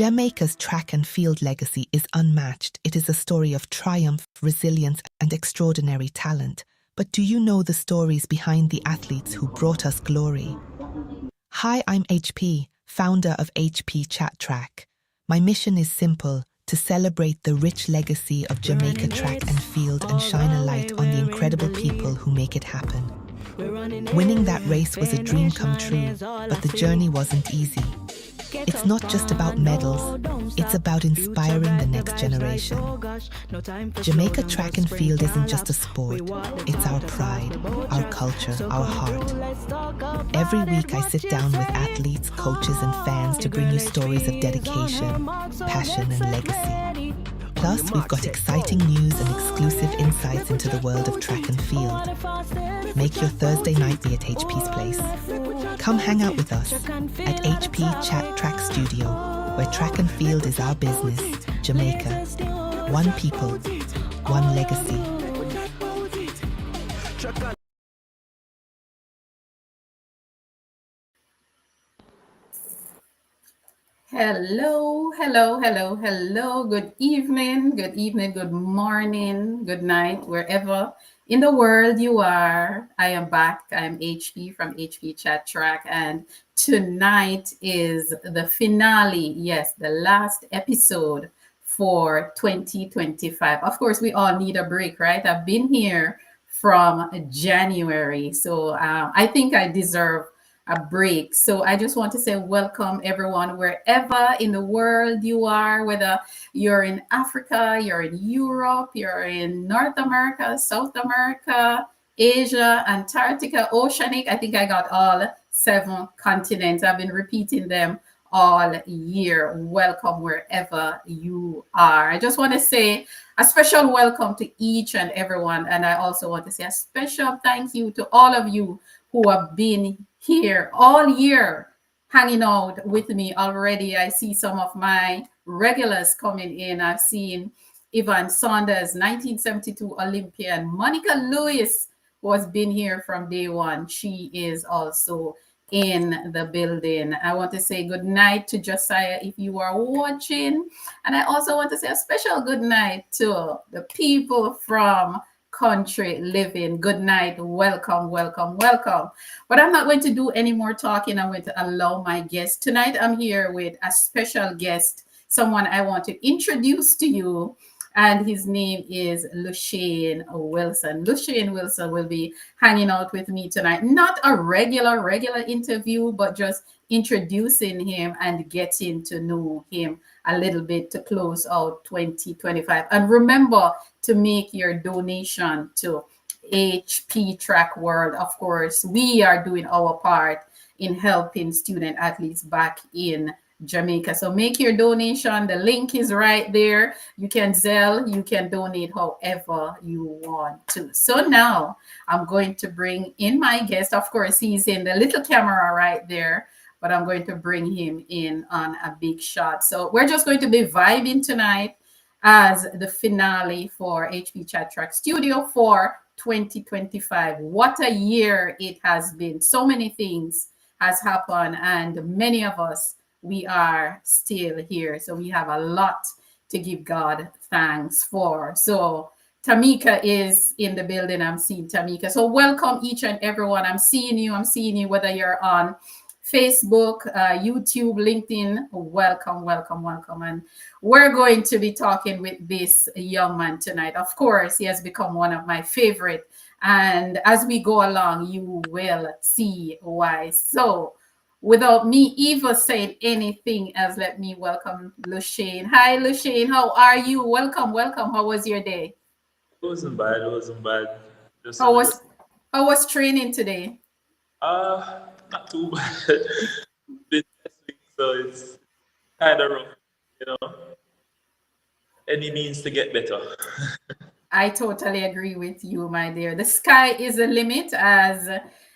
Jamaica's track and field legacy is unmatched. It is a story of triumph, resilience, and extraordinary talent. But do you know the stories behind the athletes who brought us glory? Hi, I'm HP, founder of HP Chat Track. My mission is simple: to celebrate the rich legacy of Jamaica track and field and shine a light on the incredible people who make it happen. Winning that race was a dream come true, but the journey wasn't easy. It's not just about medals, it's about inspiring the next generation. Jamaica track and field isn't just a sport, it's our pride, our culture, our heart. Every week I sit down with athletes, coaches and fans to bring you stories of dedication, passion and legacy. Plus, we've got exciting news and exclusive insights into the world of track and field. Make your Thursday night be at HP's place. Come hang out with us at HP Chat Track Studio, where track and field is our business. Jamaica, one people, one legacy. Hello, hello, hello, hello. Good evening, good morning, good night, wherever in the world you are. I am back. I'm HP from HP Chat Track, and tonight is the finale. Yes, the last episode for 2025. Of course, we all need a break, right? I've been here from January, so I think I deserve a break. So I just want to say welcome everyone, wherever in the world you are, whether you're in Africa, you're in Europe, you're in North America, South America, Asia, Antarctica, Oceanic. I think I got all 7 continents. I've been repeating them all year. Welcome wherever you are. I just want to say a special welcome to each and everyone. And I also want to say a special thank you to all of you who have been here all year hanging out with me already. I see some of my regulars coming in. I've seen Yvonne Saunders, 1972 Olympian. Monica Lewis, who has been here from day one. She is also in the building. I want to say good night to Josiah if you are watching. And I also want to say a special good night to the people from country living. Good night. Welcome, welcome, welcome. But I'm not going to do any more talking. I'm going to allow my guest. Tonight, I'm here with a special guest, someone I want to introduce to you. And his name is Lushane Wilson. Lushane Wilson will be hanging out with me tonight. Not a regular interview, but just introducing him and getting to know him a little bit to close out 2025. And remember to make your donation to HP Track World. Of course, we are doing our part in helping student athletes back in Jamaica. So make your donation. The link is right there. You can Zelle, you can donate however you want to. So now I'm going to bring in my guest. Of course, he's in the little camera right there, but I'm going to bring him in on a big shot. So we're just going to be vibing tonight as the finale for HP Chat Track Studio for 2025. What a year it has been. So many things has happened, and many of us, we are still here. So we have a lot to give God thanks for. So Tamika is in the building. I'm seeing Tamika. So welcome each and everyone. I'm seeing you, whether you're on Facebook, YouTube, LinkedIn. Welcome, welcome, welcome. And we're going to be talking with this young man tonight. Of course, he has become one of my favorite. And as we go along, you will see why. So without me even saying anything else, let me welcome Lushane. Hi, Lushane. How are you? Welcome, welcome. How was your day? It wasn't bad. It wasn't bad. Just a How little. was training today? Not too bad. Been testing, so it's kind of rough. You know, any means to get better. I totally agree with you, my dear. The sky is the limit, as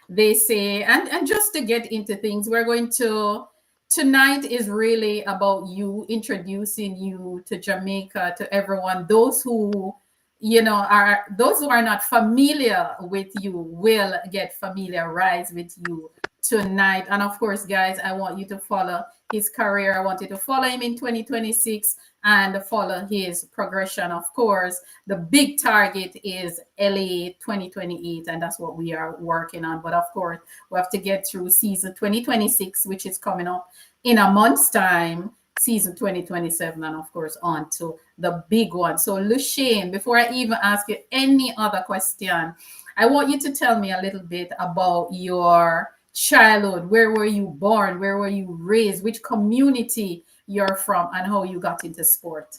they say. And just to get into things, we're going to tonight is really about you, introducing you to Jamaica, to everyone. Those who those who are not familiar with you will get familiarized with you tonight. And of course, guys, I want you to follow his career. I want you to follow him in 2026 and follow his progression. Of course, the big target is LA 2028, and that's what we are working on. But of course, we have to get through season 2026, which is coming up in a month's time, season 2027, and of course on to the big one. So Lushane, before I even ask you any other question, I want you to tell me a little bit about your childhood. Where were you born? Where were you raised? Which community you're from, and how you got into sport?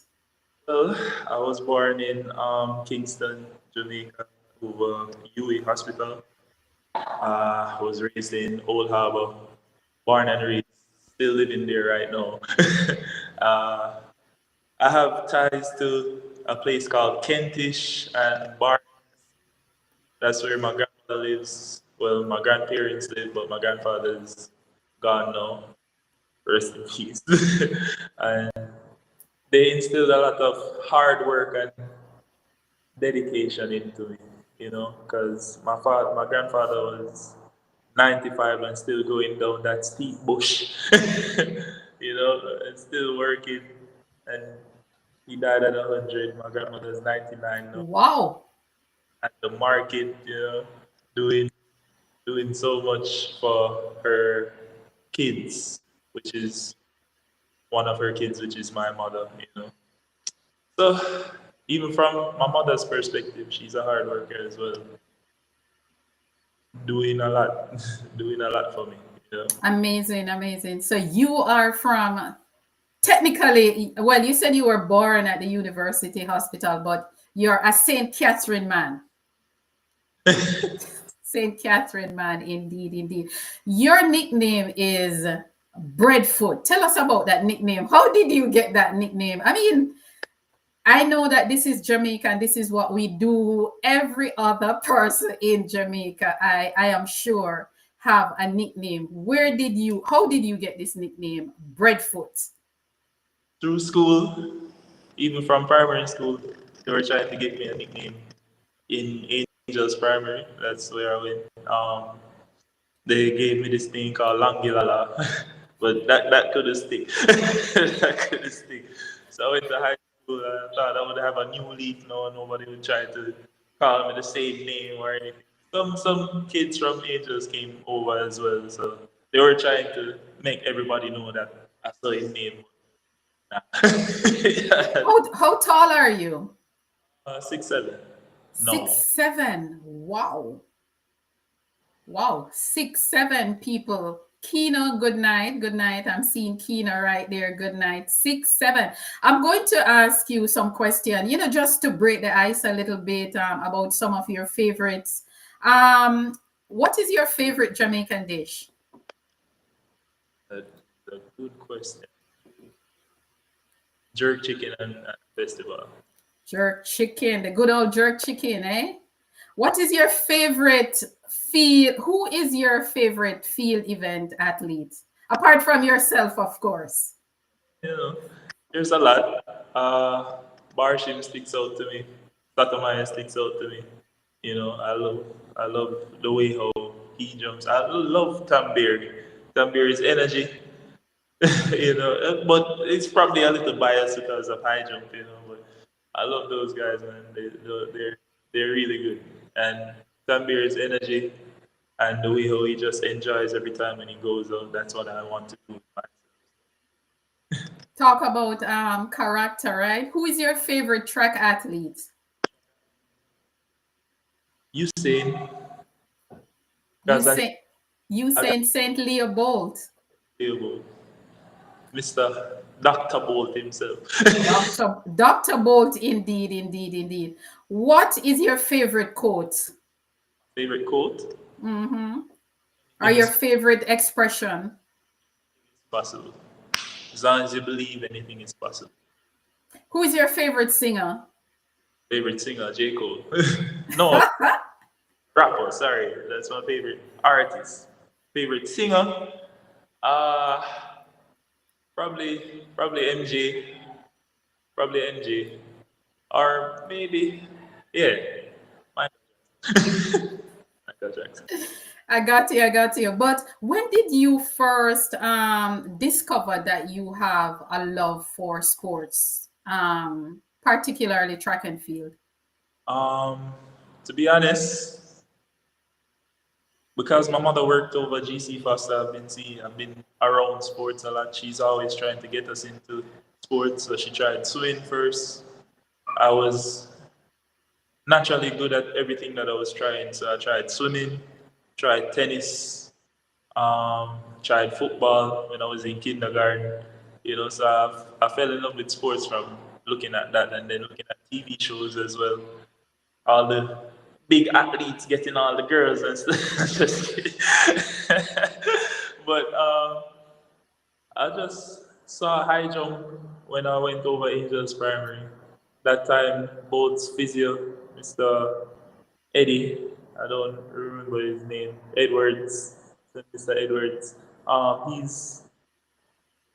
Well, I was born in Kingston, Jamaica, over UA Hospital. I was raised in Old Harbor, born and raised, still living there right now. uh, I have ties to a place called Kentish and Bar. That's where my grandmother lives. Well, my grandparents live, but my grandfather's gone now. Rest in peace. And they instilled a lot of hard work and dedication into me, because my grandfather was 95 and still going down that steep bush, and still working. And he died at 100. My grandmother's 99 now. Wow. At the market, doing doing so much for her kids, which is one of her kids, which is my mother. So even from my mother's perspective, she's a hard worker as well, doing a lot, doing a lot for me. Amazing, amazing. So you are from, technically, well, you said you were born at the University Hospital, but you're a St. Catherine man. St. Catherine man, indeed, indeed. Your nickname is Breadfoot. Tell us about that nickname. How did you get that nickname? I mean, I know that this is Jamaica and this is what we do. Every other person in Jamaica, I am sure, have a nickname. How did you get this nickname, Breadfoot? Through school, even from primary school, they were trying to give me a nickname. In Angels Primary, that's where I went. They gave me this thing called Langilala, but that couldn't stick. That couldn't stick. So I went to high school and I thought I would have a new leaf now. Nobody would try to call me the same name or anything. Some kids from Angels came over as well, so they were trying to make everybody know that I saw his name. Nah. Yeah. How tall are you? 6'7". No. 6'7". Wow. Wow. 6'7" people. Kina, good night. Good night. I'm seeing Kina right there. Good night. 6'7". I'm going to ask you some question, just to break the ice a little bit about some of your favorites. What is your favorite Jamaican dish? That's a good question. Jerk chicken and festival. Jerk chicken, the good old jerk chicken, eh? What is your favorite field? Who is your favorite field event athlete? Apart from yourself, of course. There's a lot. Barshim sticks out to me. Satamaya sticks out to me. I love the way how he jumps. I love Tamberi. Tamberi's energy. But it's probably a little biased because of high jump. But I love those guys, man. They're really good. And Tamberi's energy and the way how he just enjoys every time when he goes out. That's what I want to do. Talk about character, right? Who is your favorite track athlete? Usain. Usain St. Leo Bolt. Mr. Dr. Bolt himself. Dr. Bolt, indeed, indeed, indeed. What is your favorite quote? Favorite quote? Mm-hmm. Or your favorite expression? It's possible. As long as you believe anything is possible. Who is your favorite singer? Favorite singer, J. Cole. No, rapper, sorry. That's my favorite artist. Favorite singer? Probably MJ. Probably MJ. Or maybe, yeah, Michael Jackson. Michael Jackson. I got you. I got you. But when did you first discover that you have a love for sports, particularly track and field? Um, to be honest, because my mother worked over GC Foster, I've been around sports a lot. She's always trying to get us into sports. So she tried swimming first. I was naturally good at everything that I was trying. So I tried swimming, tried tennis, tried football when I was in kindergarten. So I fell in love with sports from looking at that and then looking at TV shows as well. All the big athletes getting all the girls and stuff. Just kidding. But I just saw a high jump when I went over Angels Primary. That time, both physio, Mr. Eddie, I don't remember his name, Edwards, Mr. Edwards.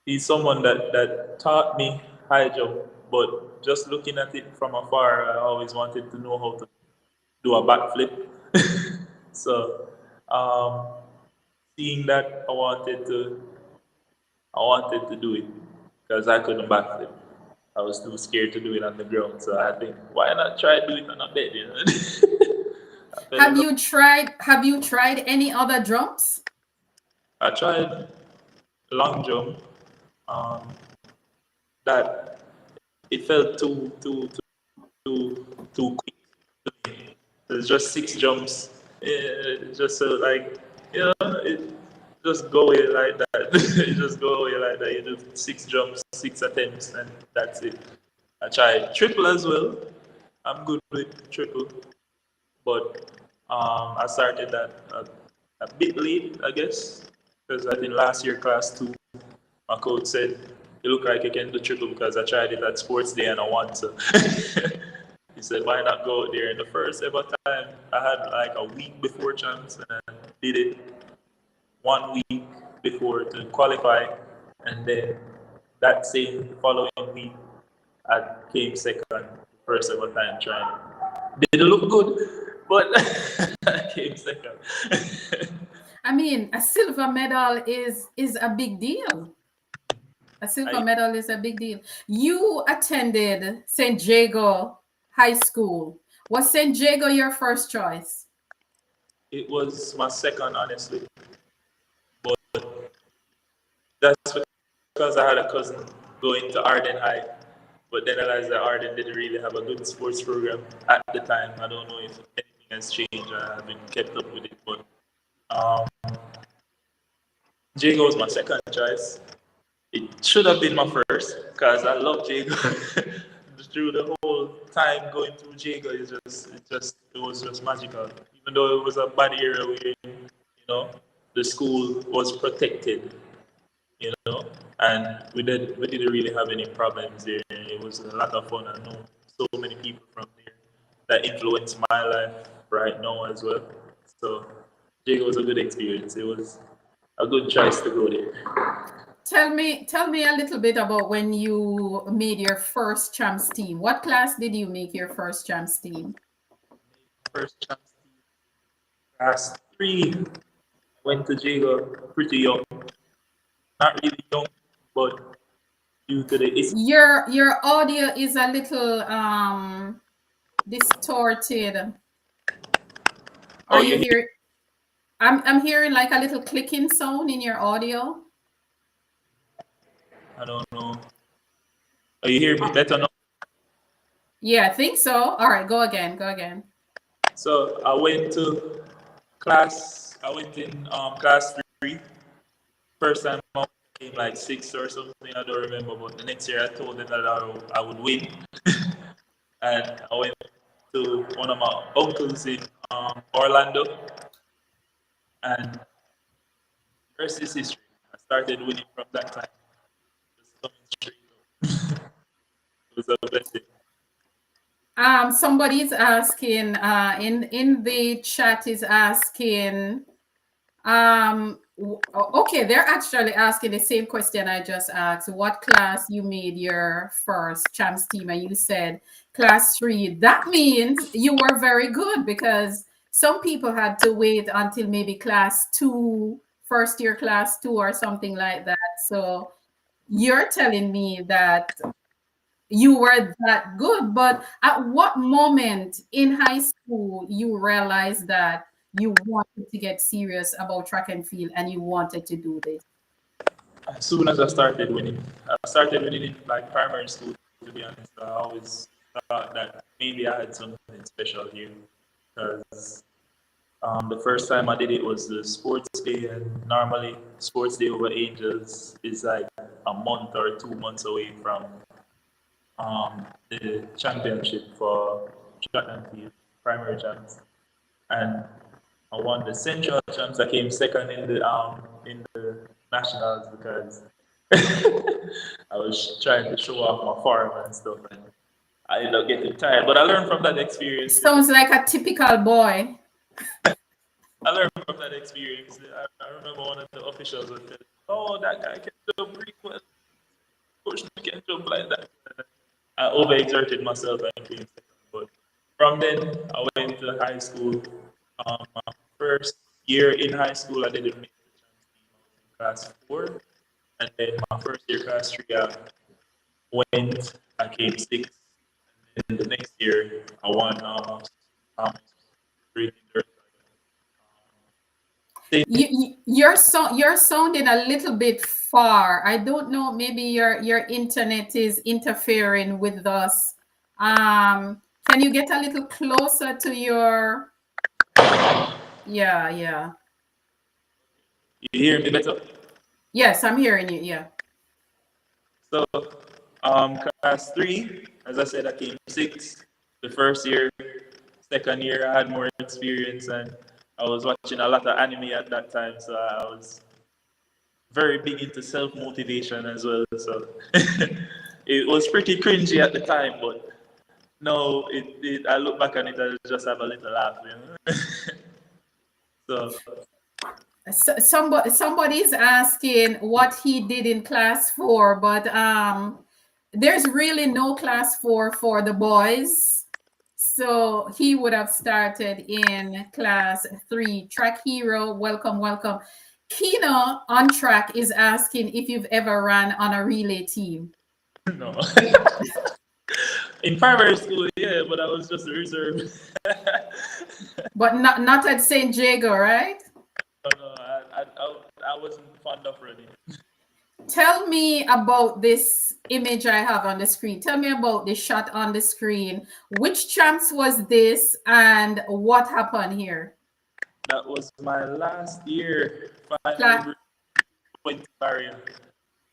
He's someone that taught me high jump, but just looking at it from afar, I always wanted to know how to do a backflip. So, seeing that, I wanted to do it because I couldn't backflip. I was too scared to do it on the ground. So I think, why not try to do it on a bed? I fell in Have love. you tried? Have you tried any other jumps? I tried long jump. Um, that it felt too quick to me. It's just six jumps. It just like it just go away like that. It just go away like that. You do six jumps, six attempts, and that's it. I tried triple as well. I'm good with triple, but I started that a bit late, I guess, because I think last year class two, my coach said, "You look like you can do triple because I tried it at sports day and I won." So he said, "Why not go out there?" And the first ever time, I had like a week before champs and I did it 1 week before to qualify, and then that same following week, I came second, first ever time trying. Didn't look good, but I came second. I mean, a silver medal is a big deal. A silver I, medal is a big deal. You attended St. Jago High School. Was St. Jago your first choice? it was my second, honestly, but that's because I had a cousin going to Arden High, but then I realized that Arden didn't really have a good sports program at the time. I don't know if anything has changed. I haven't kept up with it, but um, Jago was my second choice. It should have been my first because I love Jago. Through the whole time going through Jago, it was just magical. Even though it was a bad era where the school was protected, and we didn't really have any problems there. It was a lot of fun. I know so many people from there that influenced my life right now as well. So Jago was a good experience. It was a good choice to go there. Tell me a little bit about when you made your first champs team. What class did you make your first champs team? First chance class three. Went to Jago pretty young. Not really young, but due to the Your audio is a little distorted. Are oh you you hear here? I'm hearing like a little clicking sound in your audio. I don't know. Oh, you hear me better now? Yeah, I think so. All right, go again. Go again. So I went to class. I went in class three. First time I came like sixth or something. I don't remember. But the next year I told them that I would win, and I went to one of my uncles in Orlando, and the rest is history. I started winning from that time. Just coming straight up. It was a blessing. Somebody's asking in the chat is asking okay, they're actually asking the same question I just asked. What class you made your first champs team? And you said class three. That means you were very good because Some people had to wait until maybe class 2, first year class 2 or something like that. So you're telling me that you were that good, but at what moment in high school you realized that you wanted to get serious about track and field and you wanted to do this? As soon as I started winning in like primary school. To be honest, I always thought that maybe I had something special here because the first time I did it was the sports day, and normally sports day over Angels is like a month or 2 months away from the championship for track and field, primary champs. And I won the central champs. I came second in the nationals because I was trying to show off my form and stuff, and I ended up getting tired. But I learned from that experience. Sounds like a typical boy. I learned from that experience. I remember one of the officials would tell, "Oh, that guy can jump pretty well. Coach can jump like that." I overexerted myself and came second. But from then, I went to high school. My first year in high school, I didn't make the chance team. I was in class 4, and then my first year class 3, I came 6th. And then the next year, I won almost 3 You're sounding a little bit far. I don't know, maybe your internet is interfering with us. Can you get a little closer to your yeah. You hear me better? Yes, I'm hearing you. Yeah. So, class 3, as I said, I came 6th. The first year, second year, I had more experience, and I was watching a lot of anime at that time, so I was very big into self-motivation as well. So it was pretty cringy at the time, but no, I look back on it, I just have a little laugh, So Somebody's asking what he did in class 4, but there's really no class 4 for the boys. So he would have started in class 3. Track hero, welcome. Kino on track is asking if you've ever ran on a relay team. no. In primary school, yeah, but I was just a reserve. But not at St. Jago, right? No, I wasn't fond of running. Tell me about this image I have on the screen. Tell me about the shot on the screen. Which champs was this and what happened here? That was my last year. Finally, went to barrier.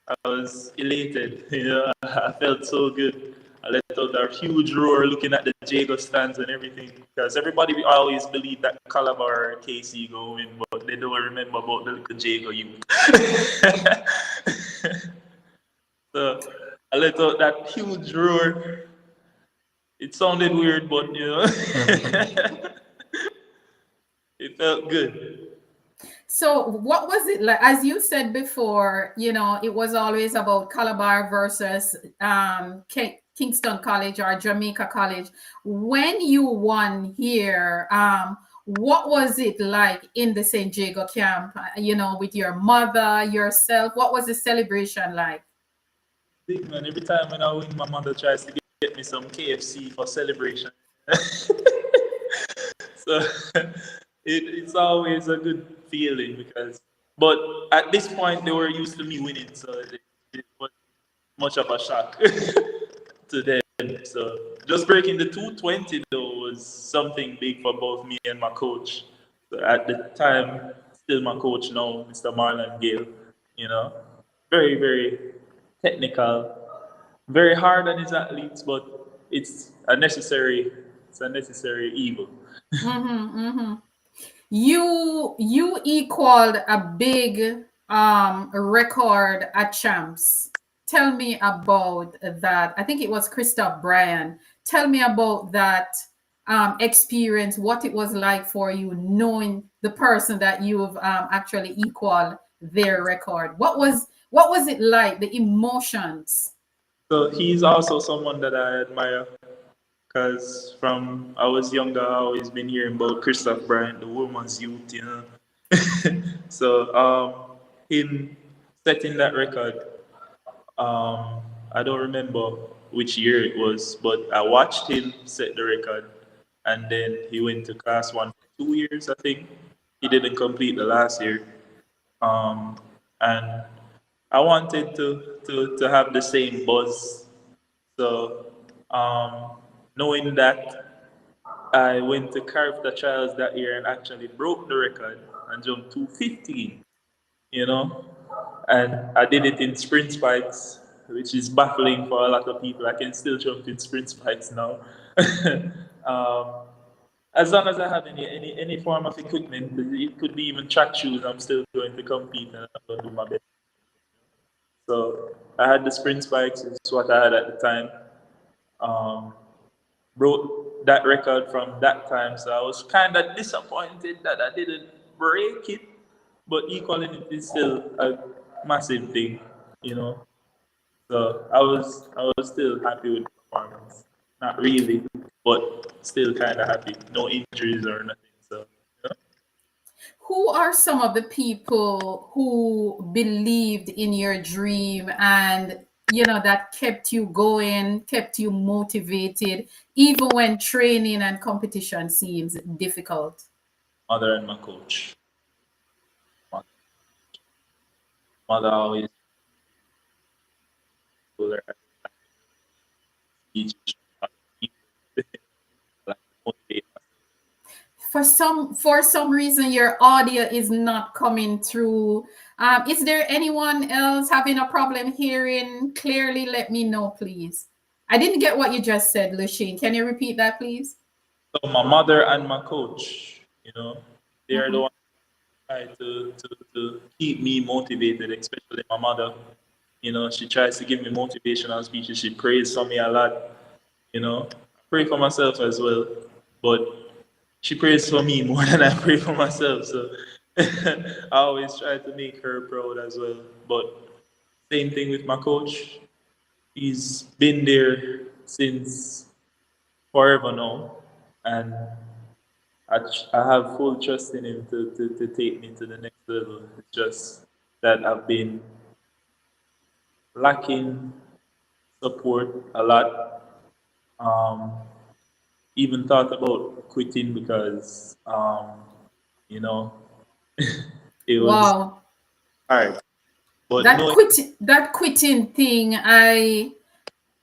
I was elated. I felt so good. I let out a huge roar looking at the Jago stands and everything, because everybody always believed that Calabar or KC go win, but they don't remember about the little Jago youth. So I let out that huge roar. It sounded weird, but it felt good. So what was it like? As you said before, it was always about Calabar versus Kingston College or Jamaica College. When you won here, what was it like in the St. Jago camp, with your mother, yourself? What was the celebration like? Big man, every time when I win, my mother tries to get me some KFC for celebration. So it's always a good feeling but at this point they were used to me winning, so it wasn't much of a shock to them. So just breaking the 220 though was something big for both me and my coach. So at the time, still my coach now, Mr. Marlon Gale, very, very technical, very hard on his athletes, but it's a necessary evil. You equaled a big record at champs. Tell me about that. I think it was Christoph Bryan. Tell me about that experience, what it was like for you knowing the person that you've actually equaled their record. What was it like, the emotions? So he's also someone that I admire. Because from I was younger, I always been hearing about Christoph Bryant, the women's youth, you know. So him setting that record, I don't remember which year it was, but I watched him set the record, and then he went to class one for 2 years, I think. He didn't complete the last year, and I wanted to have the same buzz. So knowing that, I went to character trials that year and actually broke the record and jumped 215, you know. And I did it in sprint spikes, which is baffling for a lot of people. I can still jump in sprint spikes now. um, as long as I have any form of equipment, it could be even track shoes, I'm still going to compete and I'm going to do my best. So I had the sprint spikes, it's what I had at the time. Um, Broke that record from that time, so I was kind of disappointed that I didn't break it, but equally it is still a massive thing, you know. So I was still happy with the performance. Not really, but still kind of happy. No injuries or nothing. So you know. Who are some of the people who believed in your dream and that kept you going, kept you motivated, even when training and competition seems difficult? Mother and my coach. Mother always told her speeches, like motivate For some reason your audio is not coming through. Is there anyone else having a problem hearing clearly? Let me know, please. I didn't get what you just said, Lushane. Can you repeat that, please? So my mother and my coach, you know, they are the Mhm. ones who try to keep me motivated, especially my mother. You know, she tries to give me motivational speeches. She prays for me a lot. You know, I pray for myself as well, but she prays for me more than I pray for myself. So I always try to make her proud as well. But same thing with my coach. He's been there since forever now, and I have full trust in him to take me to the next level. It's just that I've been lacking support a lot. Um, Even thought about quitting because, you know, it was Wow. hard. But That no, quitting thing, I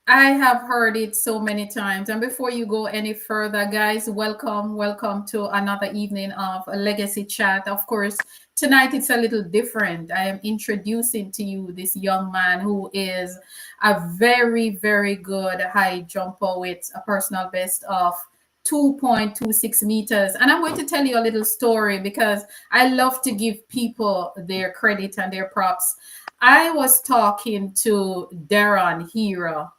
have heard it so many times. And before you go any further, guys, welcome to another evening of a Legacy Chat. Of course, tonight it's a little different. I am introducing to you this young man who is a very, very good high jumper with a personal best of 2.26 meters. And I'm going to tell you a little story because I love to give people their credit and their props. I was talking to Darren Hero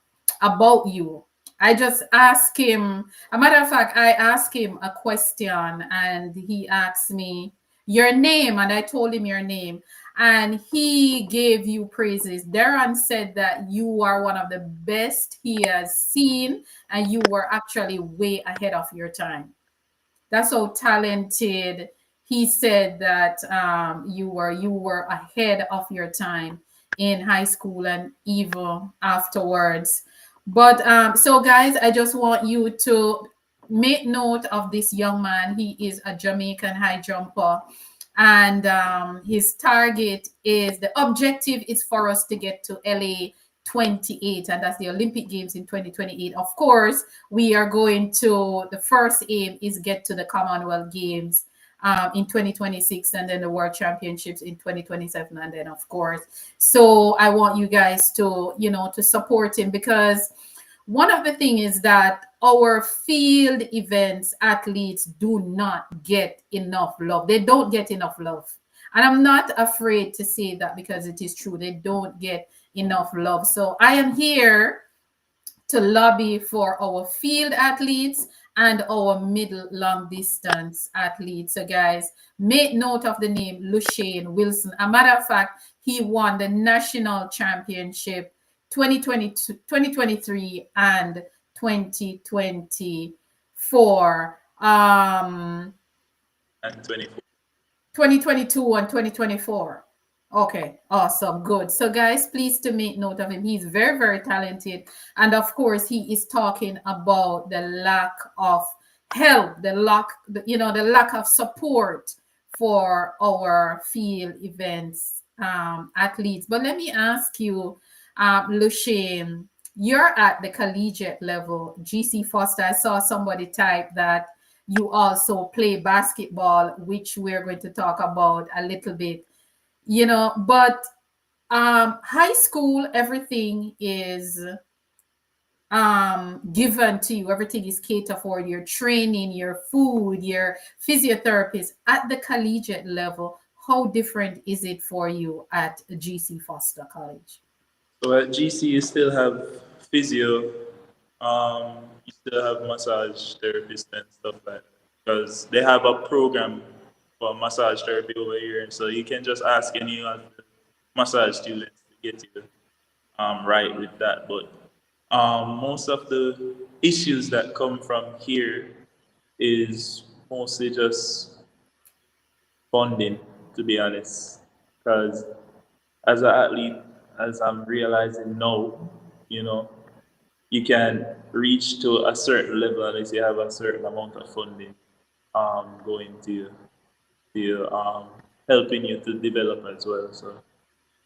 about you. I just asked him, a matter of fact, I asked him a question and he asked me your name, and I told him your name, and he gave you praises. Darren said that you are one of the best he has seen, and you were actually way ahead of your time. That's how talented he said that you were ahead of your time in high school and even afterwards. But so guys, I just want you to make note of this young man. He is a Jamaican high jumper, and his target is, the objective is for us to get to LA 28, and that's the Olympic Games in 2028. Of course, we are going to, the first aim is get to the Commonwealth Games in 2026, and then the World Championships in 2027, and then of course. So I want you guys to to support him, because one of the things is that our field events athletes do not get enough love. They don't get enough love. And I'm not afraid to say that because it is true. They don't get enough love. So I am here to lobby for our field athletes and our middle long distance athletes. So guys, make note of the name Lushane Wilson. A matter of fact, he won the national championship 2022, 2023 and 2024. And 24. 2022 and 2024. Okay, awesome, good. So, guys, please to make note of him. He's very, very talented, and of course, he is talking about the lack of help, the lack of support for our field events athletes. But let me ask you, Lushane, you're at the collegiate level, GC Foster. I saw somebody type that you also play basketball, which we're going to talk about a little bit, but high school, everything is given to you, everything is catered for, your training, your food, your physiotherapist. At the collegiate level, how different is it for you at GC Foster College? So at GC, you still have physio, you still have massage therapist and stuff like that. Because they have a program for massage therapy over here. So you can just ask any of the massage students to get you right with that. But most of the issues that come from here is mostly just funding, to be honest. Because as an athlete, as I'm realizing now, you know, you can reach to a certain level unless you have a certain amount of funding going to helping you to develop as well. So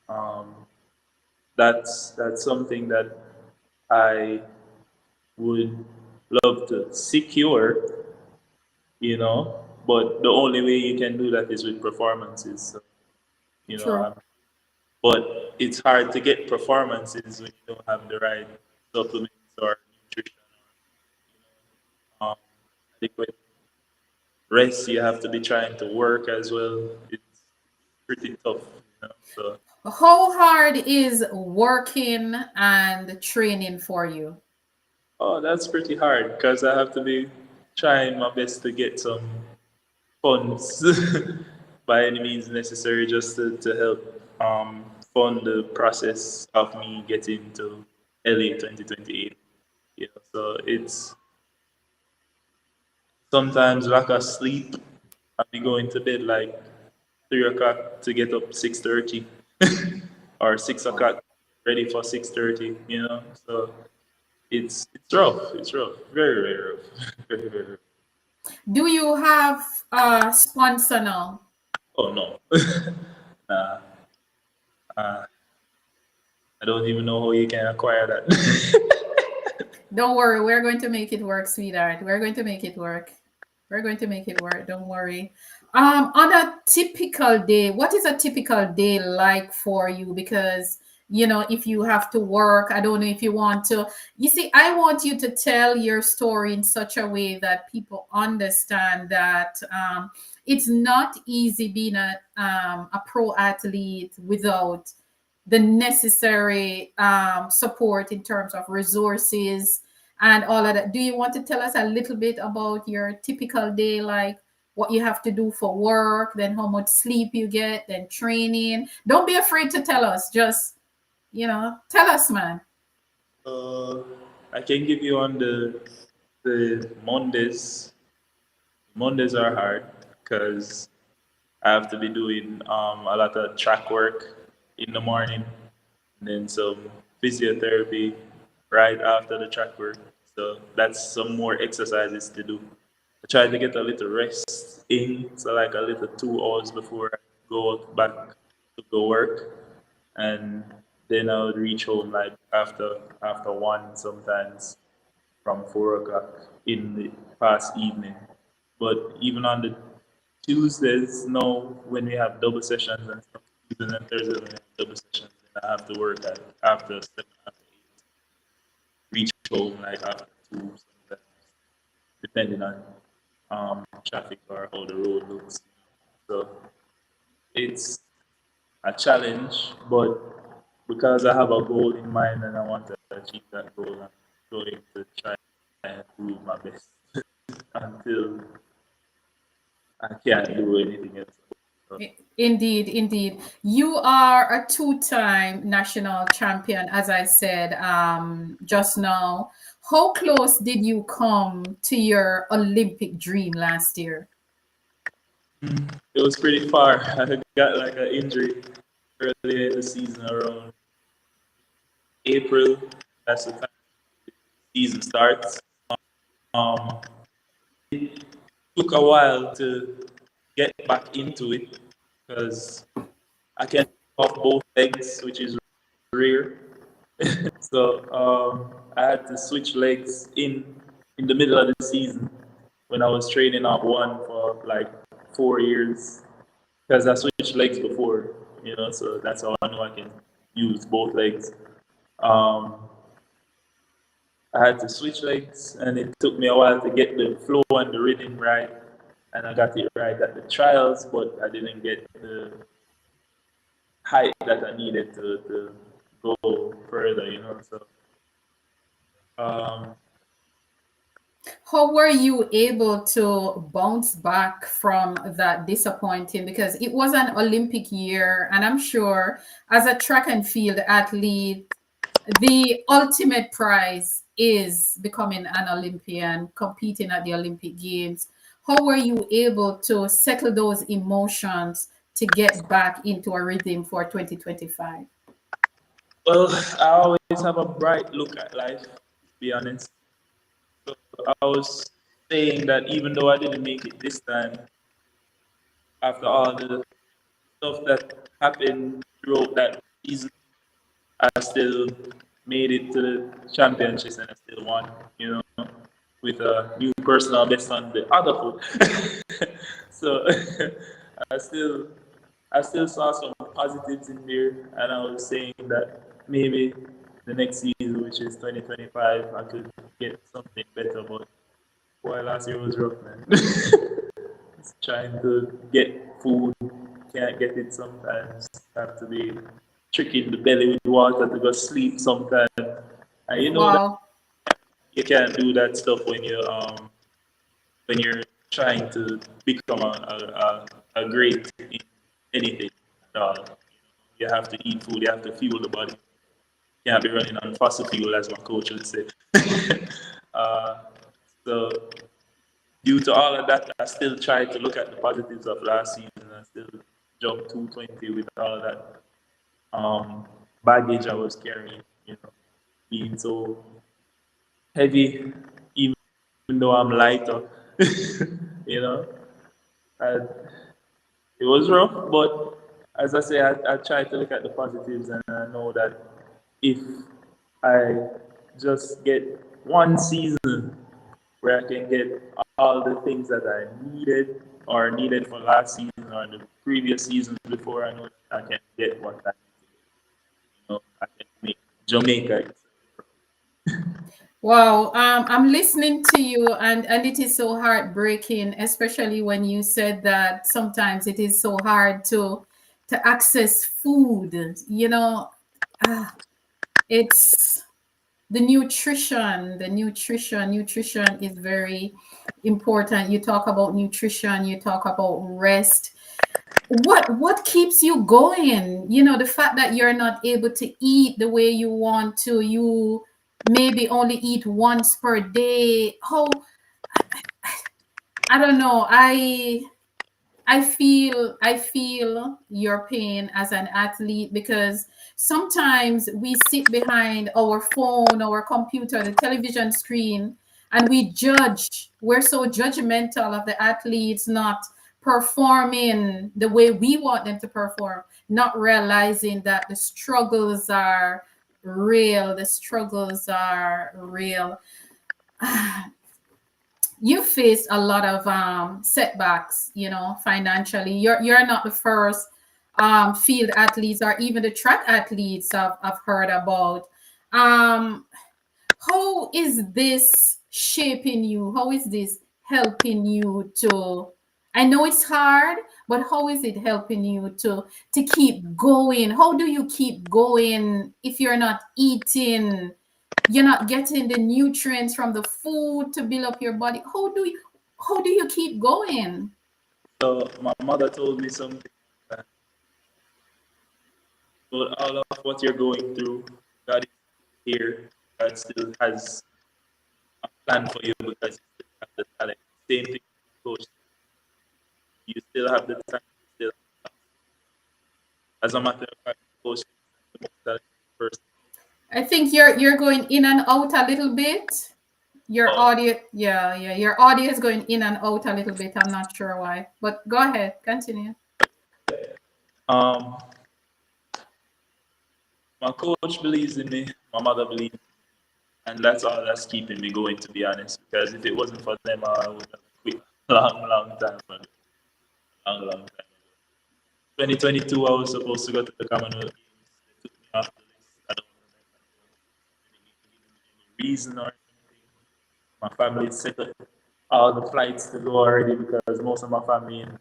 um, that's something that I would love to secure, but the only way you can do that is with performances. So, you know, True. but it's hard to get performances when you don't have the right supplements or nutrition or adequate rest. You have to be trying to work as well. It's pretty tough. So, How hard is working and training for you? oh, that's pretty hard because I have to be trying my best to get some funds by any means necessary just to help fund the process of me getting to LA 2028. Yeah, so it's sometimes lack of sleep. I'll be going to bed like 3 o'clock to get up 6:30 or 6 o'clock ready for 6:30. So it's rough. It's rough. Very very rough. Very very rough. Do you have a sponsor now? Oh no. Nah. Uh, I don't even know how you can acquire that. Don't worry, we're going to make it work, sweetheart. We're going to make it work. We're going to make it work. Don't worry. On a typical day, what is a typical day like for you? Because, if you have to work, I don't know if you want to. You see, I want you to tell your story in such a way that people understand that it's not easy being a pro athlete without the necessary support in terms of resources and all of that. Do you want to tell us a little bit about your typical day, like what you have to do for work, then how much sleep you get, then training? Don't be afraid to tell us. Just, tell us, man. Uh, I can give you on the Mondays. Mondays are hard because I have to be doing a lot of track work in the morning and then some physiotherapy right after the track work. So that's some more exercises to do. I try to get a little rest in, so like a little 2 hours before I go out back to go work, and then I would reach home like after 1 sometimes from 4 o'clock in the past evening. But even on the Tuesdays, no, when we have double sessions and stuff, Tuesdays and Thursdays when we have double sessions, then I have to work at after 7, after 8, reach home like after 2 sometimes, depending on traffic or how the road looks. So it's a challenge, but because I have a goal in mind and I want to achieve that goal, I'm going to try and do my best until I can't do anything else. So, Indeed, indeed. You are a two-time national champion, as I said just now. How close did you come to your Olympic dream last year? It was pretty far. I got like an injury earlier in the season around April. That's the time the season starts. Um, it took a while to get back into it because I can off both legs, which is rare. So I had to switch legs in the middle of the season when I was training out one for like 4 years because I switched legs before, so that's how I know I can use both legs. Um, I had to switch legs, and it took me a while to get the flow and the rhythm right, and I got it right at the trials, but I didn't get the height that I needed to go further. So um, How were you able to bounce back from that disappointing? Because it was an Olympic year, and I'm sure as a track and field athlete, the ultimate prize is becoming an Olympian, competing at the Olympic Games. How were you able to settle those emotions to get back into a rhythm for 2025? well, I always have a bright look at life, to be honest. So I was saying that even though I didn't make it this time, after all the stuff that happened throughout that season, I still made it to the championships and I still won, with a new personal best on the other foot. So I still I still saw some positives in there, and I was saying that maybe the next season, which is 2025, I could get something better. But boy, last year was rough, man. Just trying to get food, can't get it sometimes. Have to be tricking the belly with water to go sleep sometimes. And you know that Wow. you can't do that stuff when you're trying to become a great in anything at all. You have to eat food, you have to fuel the body. You can't be running on fossil fuel, as my coach would say. uh, so, due to all of that, I still try to look at the positives of last season. I still jumped 220 with all of that baggage I was carrying, being so heavy, even though I'm lighter, you know. And it was rough, but as I say, I try to look at the positives, and I know that if I just get one season where I can get all the things that I needed or needed for last season or the previous seasons before, I know that I can get what I need to get. I can make Jamaica. Wow, I'm listening to you, and it is so heartbreaking, especially when you said that sometimes it is so hard to access food. Ah, it's the nutrition. Nutrition is very important. You talk about nutrition. You talk about rest. What keeps you going? The fact that you're not able to eat the way you want to. You maybe only eat once per day. How I don't know. I feel your pain as an athlete, because sometimes we sit behind our phone, our computer, the television screen, and we judge. We're so judgmental of the athletes not performing the way we want them to perform, not realizing that the struggles are real. The struggles are real. You faced a lot of setbacks, financially. You're not the first field athletes or even the track athletes I've heard about. Um, how is this shaping you? How is this helping you to? I know it's hard, but how is it helping you to keep going? How do you keep going if you're not eating? You're not getting the nutrients from the food to build up your body. How do you keep going? So my mother told me something that all of what you're going through, God is here. God still has plan for you because you still have the talent. Same thing, coach. You still have the talent. You still as a matter of fact, coach is the most talented person. I think you're going in and out a little bit. Your audio, yeah, your audio is going in and out a little bit. I'm not sure why, but go ahead, continue. My coach believes in me. My mother believes, and that's all that's keeping me going. To be honest, because if it wasn't for them, I would have quit long time ago. Long time. 2022, I was supposed to go to the Commonwealth Games. They took me off the list. I don't remember any reason or anything. My family settled all the flights to go already because most of my family in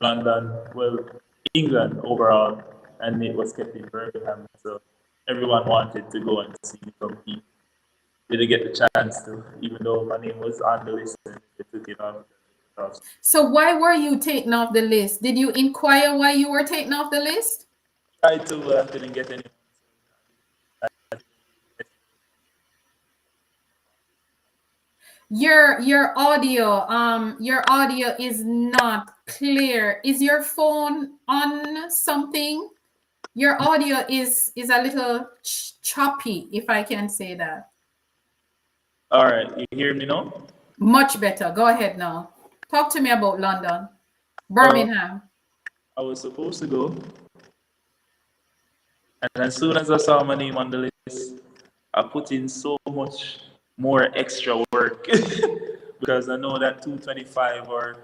London, well, England overall, and it was kept in Birmingham. So everyone wanted to go and see me compete. Didn't get the chance to, even though my name was on the list and they took it off. So why were you taken off the list? Did you inquire why you were taken off the list? Tried to, didn't get any. Your audio is not clear. Is your phone on something? Your audio is a little choppy, if I can say that. All right, you hear me now? Much better. Go ahead now. Talk to me about London, Birmingham. I was supposed to go, and as soon as I saw my name on the list, I put in so much more extra work because I know that 225 or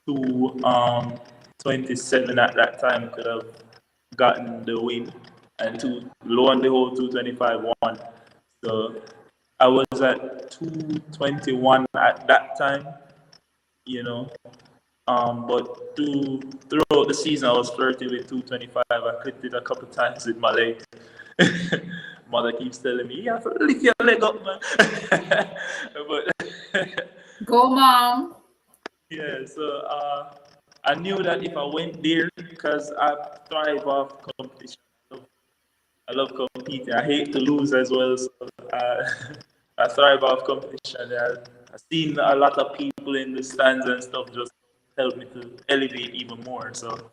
227 at that time could have gotten the win, and lo and behold, 225 won. So I was at 221 at that time, you know. But throughout the season, I was flirting with 225. I clipped it a couple times with my leg. Mother keeps telling me, "You have to lift your leg up, man." But Go, mom. yeah, so I knew that if I went there, because I thrive off competition. I love competing. I hate to lose as well. So I thrive off competition. I've seen a lot of people in the stands and stuff just help me to elevate even more. So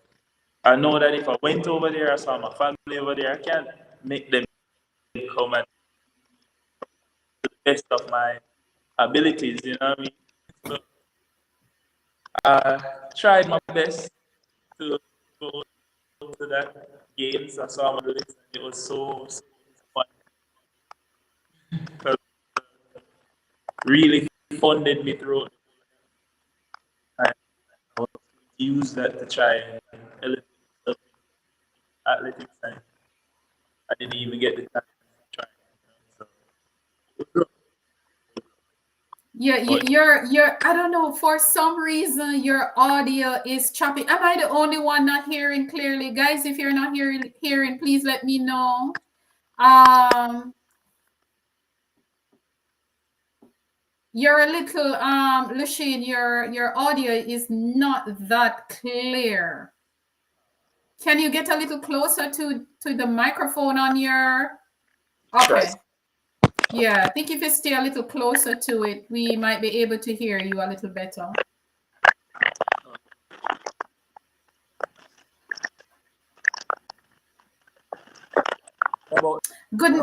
I know that if I went over there, I saw my family over there, I can't make them come at the best of my abilities, you know what I mean? So I tried my best to go to that games. I saw my list and it was so fun. Because really funded me through. And I was use that to try and elevate myself in athletics, and I didn't even get the chance to try. So, Yeah, you're I don't know, for some reason your audio is choppy. Am I the only one not hearing clearly? Guys, if you're not hearing, please let me know. You're a little Lushane, your audio is not that clear. Can you get a little closer to the microphone on your okay. Yeah, I think if you stay a little closer to it, we might be able to hear you a little better. Good.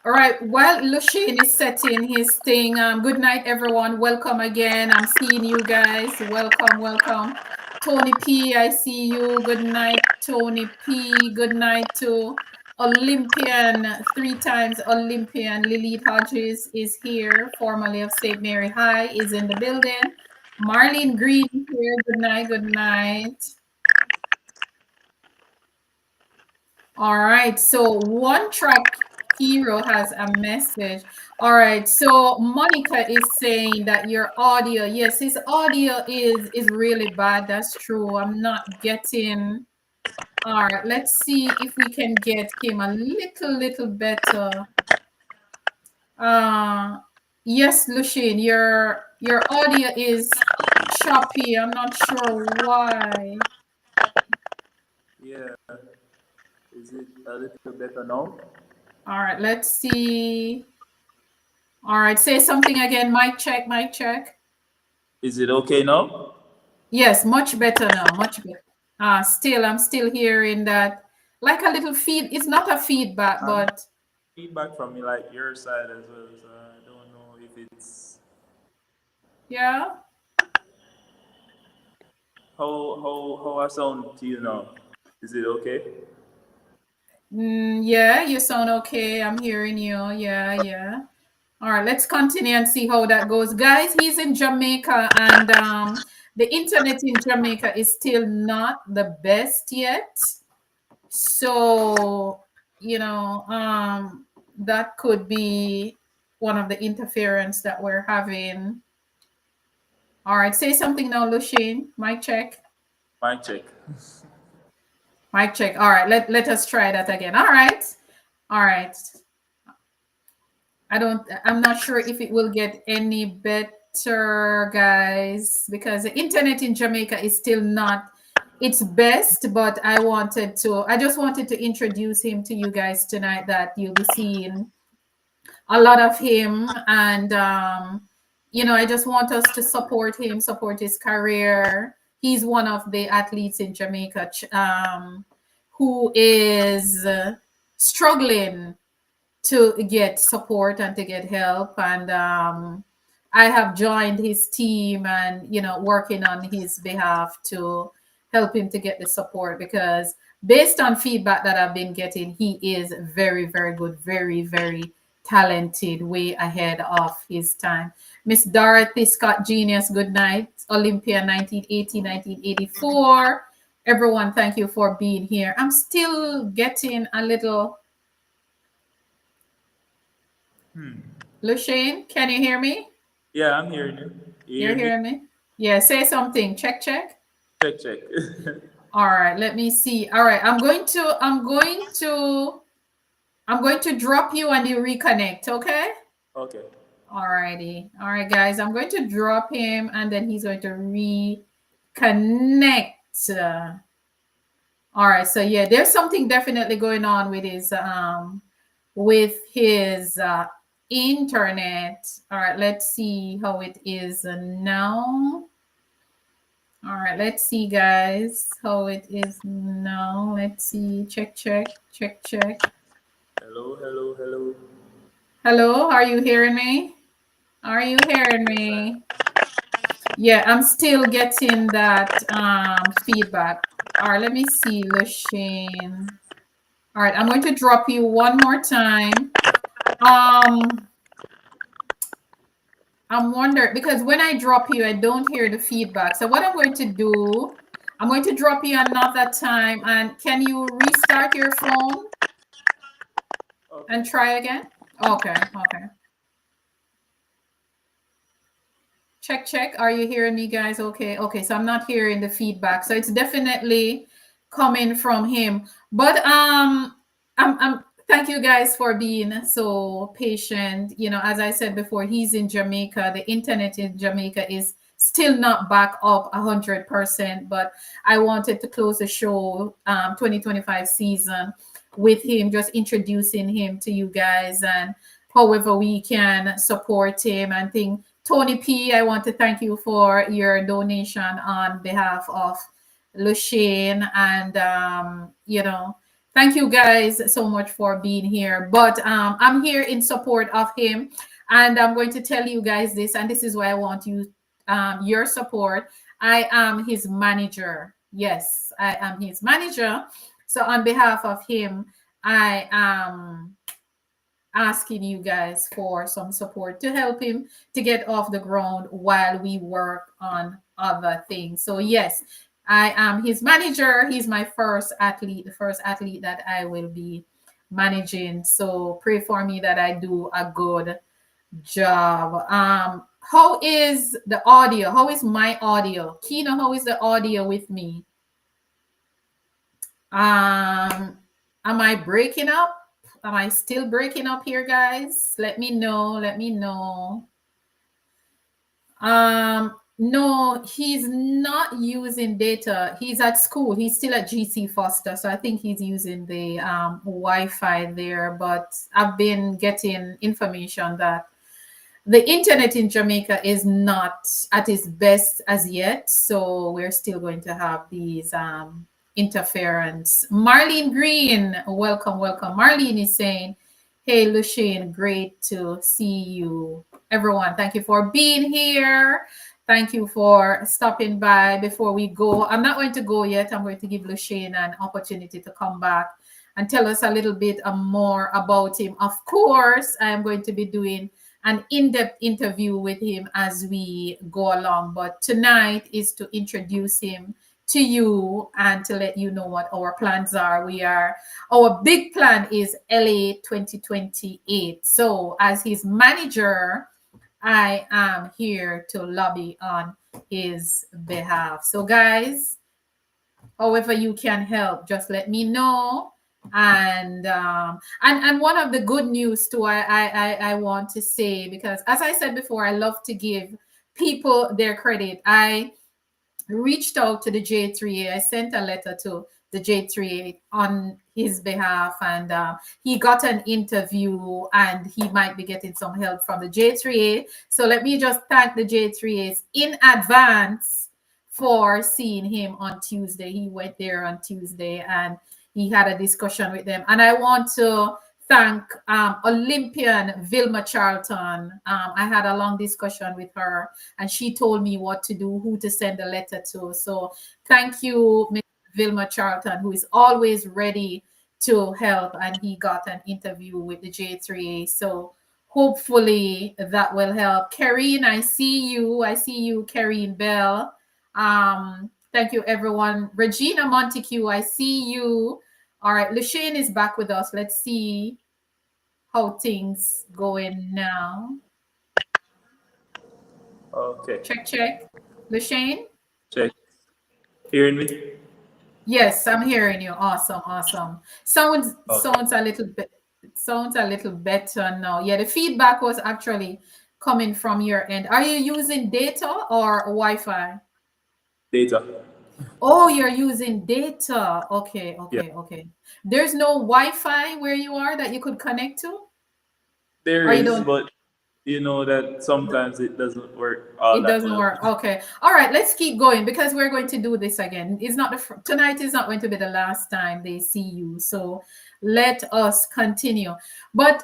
All right. While Lushane is setting his thing, good night, everyone. Welcome again. I'm seeing you guys. Welcome. Tony P, I see you. Good night, Tony P. Good night to Olympian, 3 times Olympian. Lilith Hodges is here, formerly of St. Mary High, is in the building. Marlene Green here. Good night. All right. So One Track Hero has a message. All right. So Monica is saying that your audio, yes, his audio is really bad. That's true. I'm not getting. All right. Let's see if we can get him a little better. Yes, Lushane, your audio is choppy. I'm not sure why. yeah, is it a little better now? All right, let's see. All right, say something again. Mic check, mic check. Is it okay now? Yes, much better now, much better. Still, I'm still hearing that, like a little feed. It's not a feedback, I'm but feedback from you, like your side as well. So I don't know if it's yeah. how I sound to you now. Is it okay? Yeah, you sound okay. I'm hearing you. Yeah, yeah. All right, let's continue and see how that goes. Guys, he's in Jamaica, and the internet in Jamaica is still not the best yet. So, that could be one of the interference that we're having. All right, say something now, Lushane. Mic check. Mic check. Mic check. All right, let us try that again. All right. All right. I'm not sure if it will get any better, guys, because the internet in Jamaica is still not its best, but I just wanted to introduce him to you guys tonight, that you'll be seeing a lot of him. And I just want us to support him, support his career. He's one of the athletes in Jamaica, who is struggling to get support and to get help. And I have joined his team, and working on his behalf to help him to get the support, because based on feedback that I've been getting, he is very, very good, very, very talented, way ahead of his time. Miss Dorothy Scott Genius, good night. Olympia 1980, 1984. Everyone, thank you for being here. I'm still getting a little. Lushane, can you hear me? Yeah, I'm hearing you. You You're hear me? hearing me? Yeah, say something. Check, check. Check, check. All right, let me see. All right, I'm going to drop you and you reconnect, okay? Okay. All righty. All right, guys, I'm going to drop him and then he's going to reconnect. All right, so yeah, there's something definitely going on with his internet. All right, let's see how it is now. All right, let's see, guys, how it is now. Let's see. Check, check, check, check. Hello, hello, hello. Hello, are you hearing me? Are you hearing me? Yeah, I'm still getting that feedback. All right, let me see, Lushane. All right, I'm going to drop you one more time. I'm wondering, because when I drop you, I don't hear the feedback. So what I'm going to do, I'm going to drop you another time. And can you restart your phone and try again? Okay, okay. Check, check. Are you hearing me, guys? Okay, okay. So I'm not hearing the feedback. So it's definitely coming from him. But I'm thank you guys for being so patient. As I said before, he's in Jamaica. The internet in Jamaica is still not back up 100%. But I wanted to close the show 2025 season with him, just introducing him to you guys, and however we can support him and think. Tony P, I want to thank you for your donation on behalf of Lushane. And, thank you guys so much for being here. But I'm here in support of him. And I'm going to tell you guys this, and this is why I want your support. I am his manager. Yes, I am his manager. So on behalf of him, I am asking you guys for some support to help him to get off the ground while we work on other things. So yes, I am his manager. He's my first athlete, the first athlete that I will be managing. So pray for me that I do a good job. How is the audio? How is my audio? Kino, how is the audio with me? Am I breaking up? Am I still breaking up here, guys? Let me know. Let me know. No, he's not using data. He's at school. He's still at GC Foster. So I think he's using the Wi-Fi there. But I've been getting information that the internet in Jamaica is not at its best as yet, so we're still going to have these interference. Marlene Green, welcome, welcome. Marlene is saying, "Hey, Lushane, great to see you, everyone. Thank you for being here. Thank you for stopping by. Before we go, I'm not going to go yet. I'm going to give Lushane an opportunity to come back and tell us a little bit more about him. Of course, I am going to be doing an in-depth interview with him as we go along, but tonight is to introduce him to you and to let you know what our plans are. Our big plan is LA 2028. So as his manager, I am here to lobby on his behalf. So guys, however you can help, just let me know. And one of the good news too, I want to say, because as I said before, I love to give people their credit. I reached out to the J3A. I sent a letter to the J3A on his behalf, and he got an interview, and he might be getting some help from the J3A. So let me just thank the J3As in advance for seeing him on Tuesday. He went there on Tuesday and he had a discussion with them. And I want to thank Olympian Vilma Charlton. I had a long discussion with her and she told me what to do, who to send a letter to. So thank you, Ms. Vilma Charlton, who is always ready to help. And he got an interview with the J3A. So hopefully that will help. Karine, I see you. I see you, Karine Bell. Thank you, everyone. Regina Montague, I see you. All right, Lushane is back with us. Let's see how things going now. Okay. Check, check. Lushane? Check. Hearing me? Yes, I'm hearing you. Awesome, awesome. Sounds Okay. sounds a little better now. Yeah, the feedback was actually coming from your end. Are you using data or Wi-Fi? Data. Oh, you're using data. Okay, Yeah. okay, okay. There's no Wi-Fi where you are that you could connect to? There Or you is, don't? but you know that sometimes it doesn't work all It that doesn't well. work. Okay. All right. Let's keep going because we're going to do this again. It's not tonight is not going to be the last time they see you. So let us continue. But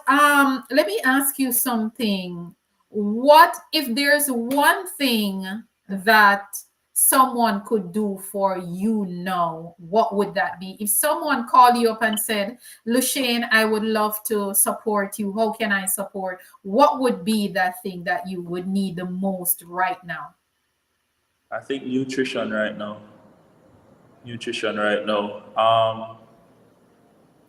let me ask you something. What if there's one thing that someone could do for you now? What would that be? If someone called you up and said, Lushane, I would love to support you. How can I support? What would be that thing that you would need the most right now? I think nutrition right now. Nutrition right now.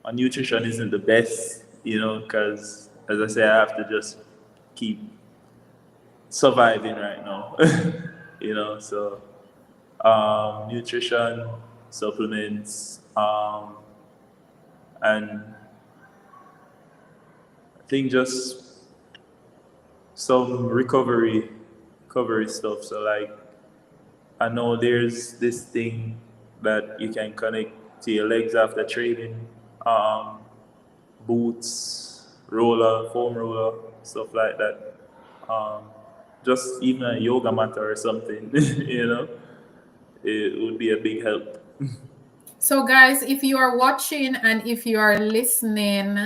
My nutrition isn't the best, because as I say, I have to just keep surviving right now. So nutrition, supplements, and I think just some recovery stuff. So like I know there's this thing that you can connect to your legs after training, um, boots, roller, foam roller, stuff like that. Um, just even a yoga mat or something, it would be a big help. So, guys, if you are watching and if you are listening,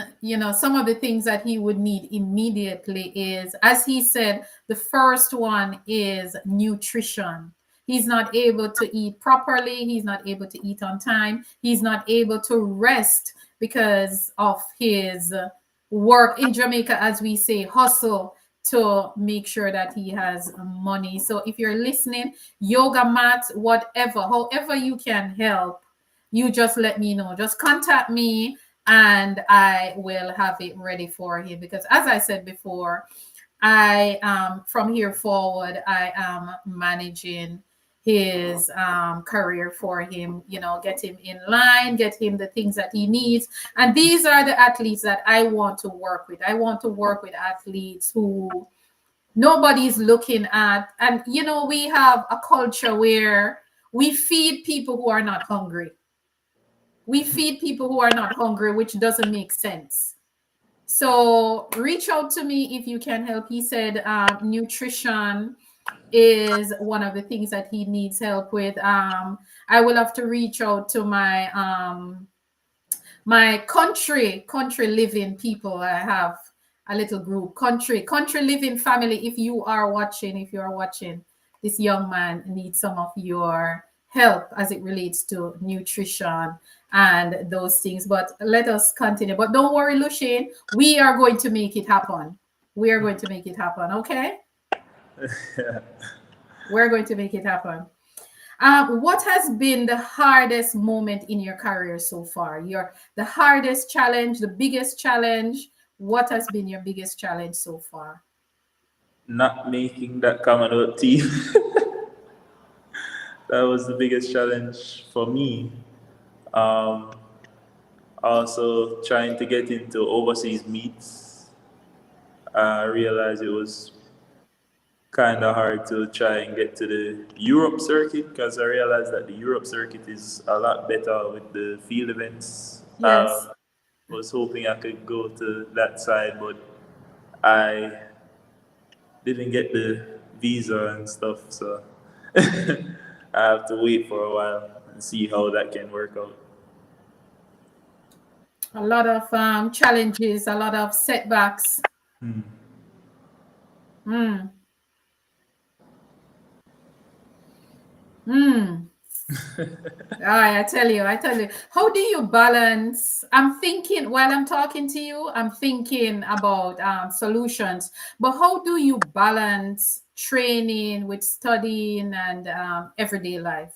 some of the things that he would need immediately is, as he said, the first one is nutrition. He's not able to eat properly. He's not able to eat on time. He's not able to rest because of his work in Jamaica, as we say, hustle to make sure that he has money. So, if you're listening, yoga mat, whatever, however you can help, you just let me know. Just contact me and I will have it ready for him. Because as I said before, I from here forward, I am managing his career for him, get him in line, get him the things that he needs. And these are the athletes that I want to work with. I want to work with athletes who nobody's looking at. And we have a culture where we feed people who are not hungry. We feed people who are not hungry, which doesn't make sense. So reach out to me if you can help. He said nutrition is one of the things that he needs help with. I will have to reach out to my country living people. I have a little group, country living family. If you are watching, this young man needs some of your help as it relates to nutrition and those things. But let us continue. But don't worry, Lushane, we are going to make it happen. We are going to make it happen. Okay, we're going to make it happen. What has been the hardest moment in your career so far? The hardest challenge, the biggest challenge. What has been your biggest challenge so far? Not making that Commonwealth team. That was the biggest challenge for me. Um, Also, trying to get into overseas meets, I realized it was kind of hard to try and get to the Europe circuit because I realized that the Europe circuit is a lot better with the field events. Yes. Was hoping I could go to that side, but I didn't get the visa and stuff, so I have to wait for a while and see how that can work out. A lot of challenges, a lot of setbacks. Mm. Mm. I tell you. How do you balance? I'm thinking while I'm talking to you, I'm thinking about solutions. But how do you balance training with studying and everyday life?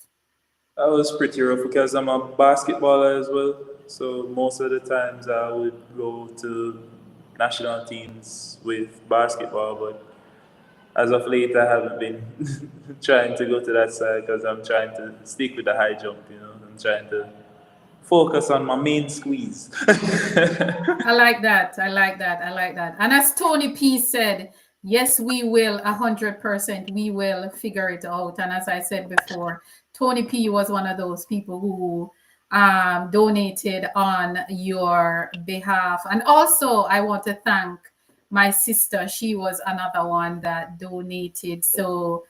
That was pretty rough because I'm a basketballer as well. So most of the times I would go to national teams with basketball, but as of late I haven't been trying to go to that side because I'm trying to stick with the high jump. I'm trying to focus on my main squeeze. I like that. And as Tony P said, yes, we will 100%. We will figure it out. And as I said before, Tony P was one of those people who donated on your behalf. And also, I want to thank my sister. She was another one that donated. So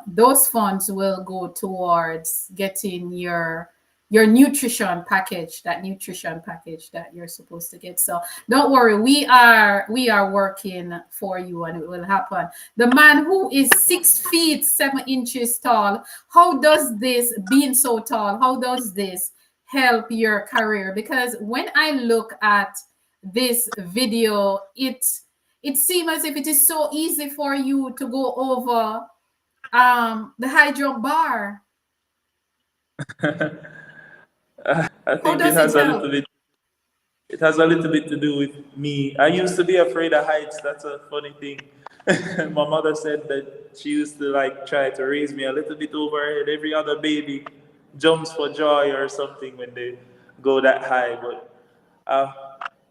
those funds will go towards getting your nutrition package, that nutrition package that you're supposed to get. So don't worry, we are working for you and it will happen. The man who is 6 feet 7 inches tall, how does this, being so tall, how does this help your career? Because when I look at this video, it seems as if it is so easy for you to go over the high jump bar. I How think does it help? it has a little bit to do with me. I used to be afraid of heights. That's a funny thing. My mother said that she used to like try to raise me a little bit over her head. Every other baby jumps for joy or something when they go that high. But I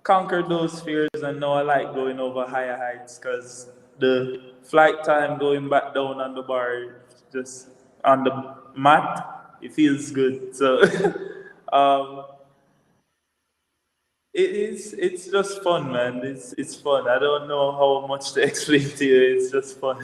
conquered those fears and now I like going over higher heights because the flight time going back down on the bar, just on the mat, it feels good. So um, it's just fun, man. It's fun. I don't know how much to explain to you. It's just fun.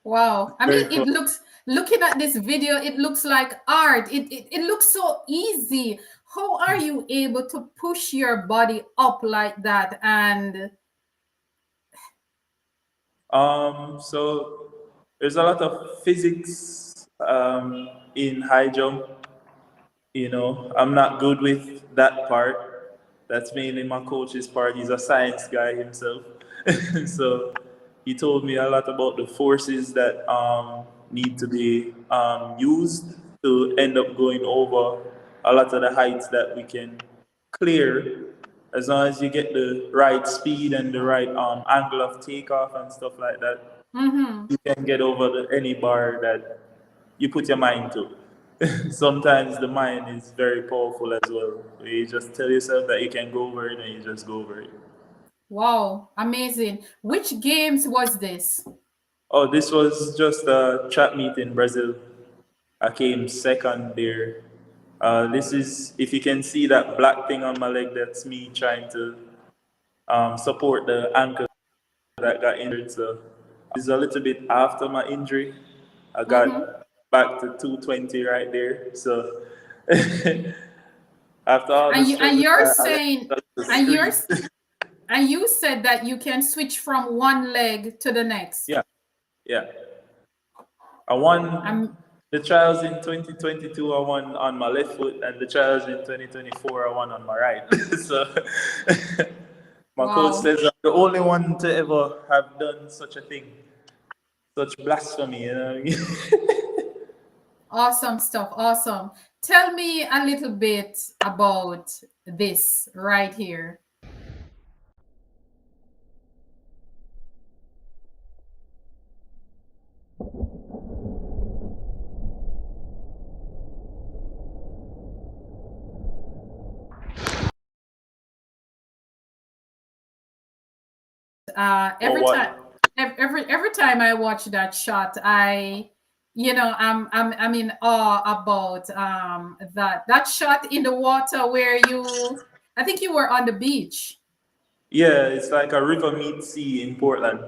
Wow. I Very mean, fun. looking at this video, it looks like art. It looks so easy. How are you able to push your body up like that? And So there's a lot of physics in high jump. I'm not good with that part. That's mainly my coach's part. He's a science guy himself. So he told me a lot about the forces that need to be used to end up going over a lot of the heights that we can clear as long as you get the right speed and the right angle of takeoff and stuff like that. mhm. You can get over any bar that you put your mind to. Sometimes the mind is very powerful as well. You just tell yourself that you can go over it and you just go over it. Wow, amazing. Which games was this? Oh, this was just a track meet in Brazil. I came second there. This is, if you can see that black thing on my leg, that's me trying to support the ankle that got injured. So it's a little bit after my injury. I Mm-hmm. got back to 220 right there. So after all the And struggles, you're I left saying, the and you're, screen. and you said that you can switch from one leg to the next. Yeah, yeah. I won I'm the trials in 2022. I won on my left foot, and the trials in 2024. I won on my right. So my coach wow. says I'm the only one to ever have done such a thing, such blasphemy. You know what I mean? Awesome stuff. Awesome. Tell me a little bit about this right here. Or Every time, what? every time I watch that shot, I'm in awe about that shot in the water where I think you were on the beach, Yeah, it's like a river meets sea in Portland.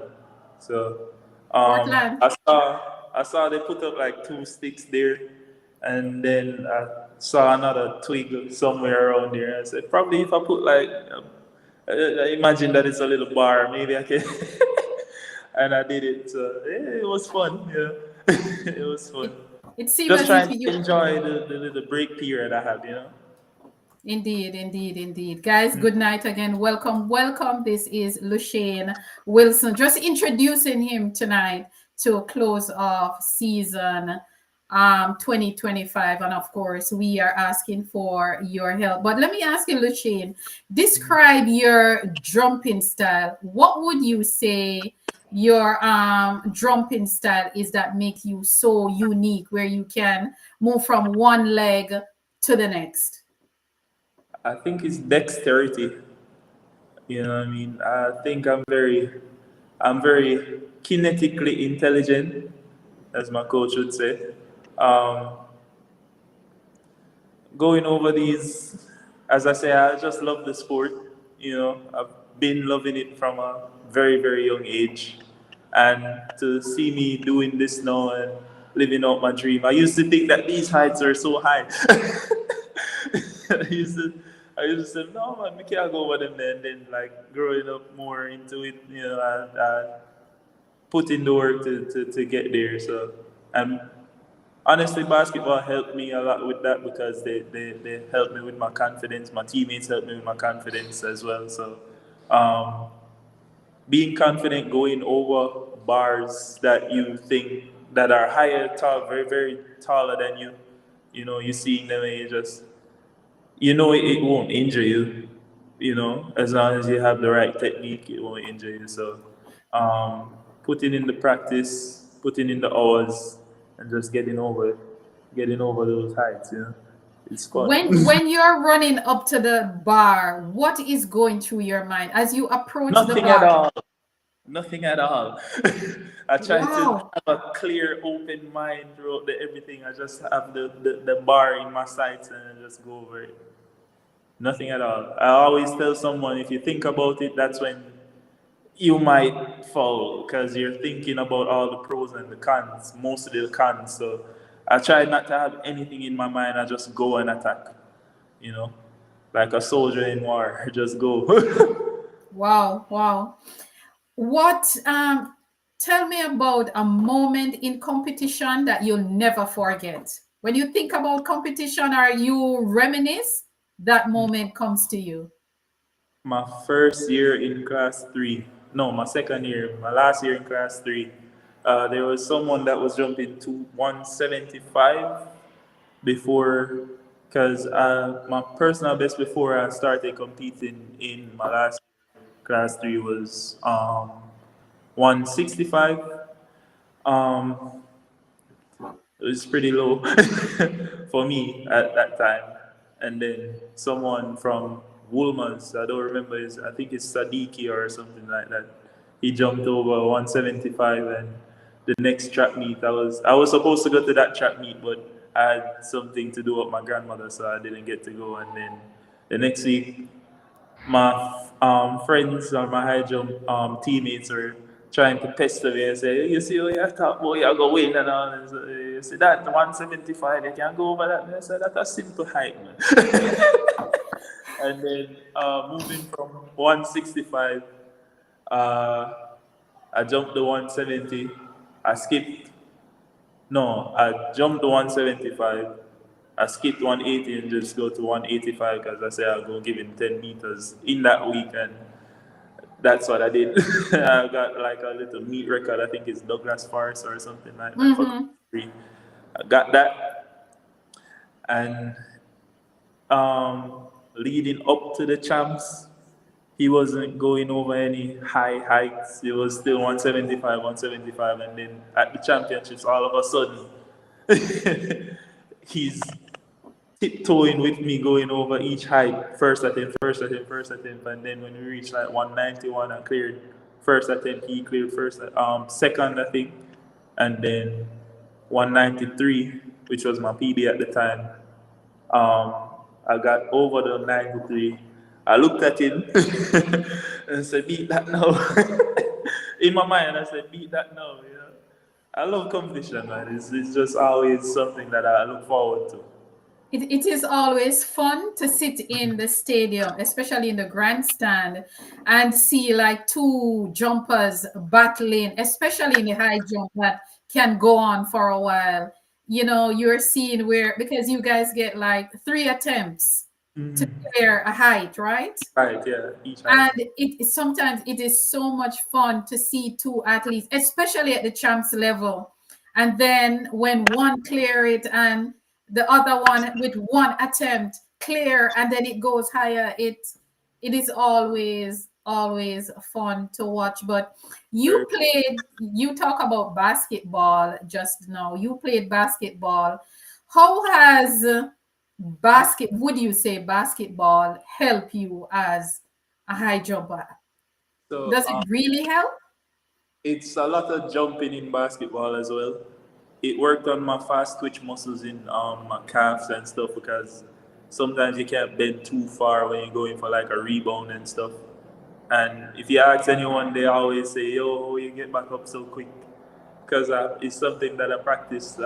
So Portland. I saw they put up like two sticks there, and then I saw another twig somewhere around there. I said probably if I put like I imagine that it's a little bar, maybe I can. And I did it. So it was fun. Yeah, it was fun. It it seemed Just as if trying to you enjoy the break period I had. indeed, indeed, indeed. Guys, good night again. Welcome, welcome. This is Lushane Wilson. Just introducing him tonight to close off season 2025. And of course, we are asking for your help. But let me ask you, Lushane, describe your jumping style. What would you say your jumping style is that make you so unique where you can move from one leg to the next? I think it's dexterity. You know what I mean? I think I'm very kinetically intelligent, as my coach would say. Um, Going over these, as I say, I just love the sport. I've been loving it from a very, very young age. And to see me doing this now and living out my dream, I used to think that these heights are so high. I used to, I used to say, no man, we can't go over them there. And then like growing up more into it, I put in the work to get there. So I'm honestly, basketball helped me a lot with that because they helped me with my confidence. My teammates helped me with my confidence as well. So, um, being confident going over bars that you think that are higher, tall, very, very taller than you, you seeing them and you just, it won't injure you, as long as you have the right technique, it won't injure you. So, putting in the practice, putting in the hours, and just getting over those heights. It's fun. When you're running up to the bar, what is going through your mind as you approach the Nothing at bar? all. Nothing at all. I try to Wow. have a clear, open mind throughout everything. I just have the bar in my sights and I just go over it. Nothing at all. I always tell someone if you think about it, that's when you might fall because you're thinking about all the pros and the cons, most of the cons. So I try not to have anything in my mind. I just go and attack, you know, like a soldier in war. Just go. Wow. Wow. What tell me about a moment in competition that you'll never forget. When you think about competition or you reminisce, that moment comes to you. My first year in class three, no, my second year, my last year in class three, there was someone that was jumping to 175 before, because my personal best before I started competing in my last class three was 165. Um, it was pretty low for me at that time. And then someone from Woolman's, I don't remember his, I think it's Sadiki or something like that. He jumped over 175, and the next track meet I was supposed to go to that track meet, but I had something to do with my grandmother, so I didn't get to go. And then the next week my friends or my high jump teammates were trying to pester me and say, you see, what you talk about, you go win and all. And so, you see that 175, you can go over that. And I said, that's a simple height, man. And then moving from 165, uh, I jumped the 170. I skipped. No, I jumped the 175. I skipped 180 and just go to 185 because I said I'll go give him 10 meters in that week, and that's what I did. I got like a little meet record. I think it's Douglas Forest or something like that for Mm-hmm. free. I got that, and leading up to the champs, he wasn't going over any high heights. It was still 175, 175, and then at the championships, all of a sudden, he's tiptoeing with me, going over each height. First attempt, first attempt, first attempt, and then when we reached like 191, I cleared first attempt. He cleared second, I think, and then 193, which was my PB at the time. I got over the 93. I looked at him and said, beat that now. In my mind, I said, beat that now. You know? I love competition, man. It's just always something that I look forward to. It is always fun to sit in the stadium, especially in the grandstand, and see like two jumpers battling, especially in the high jump that can go on for a while. You know, you're seeing where, because you guys get like 3 attempts to clear a height, right? Right, yeah, each height. And sometimes it is so much fun to see two athletes, especially at the champs level. And then when one clear it and the other one with one attempt clear, and then it goes higher, it is always fun to watch. But Very you talk about basketball just now. You played basketball. How has would you say basketball help you as a high jumper? So Does it really help? it's a lot of jumping in basketball as well. It worked on my fast twitch muscles in my calves and stuff because sometimes you can't bend too far when you're going for like a rebound and stuff. And if you ask anyone, they always say, "Yo, how you get back up so quick?" Because it's something that I practice.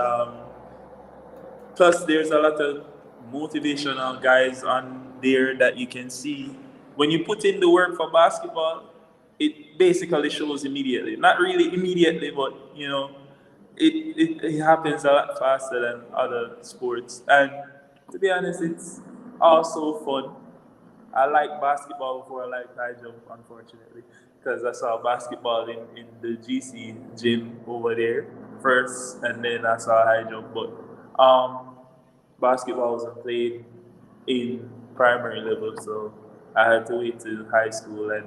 Plus, there's a lot of motivational guys on there that you can see. When you put in the work for basketball, it basically shows immediately. Not really immediately, but you know, it happens a lot faster than other sports. And to be honest, it's also fun. I like basketball before I like high jump, unfortunately, because I saw basketball in the GC gym over there first, and then I saw high jump. But basketball wasn't played in primary level, so I had to wait till high school, and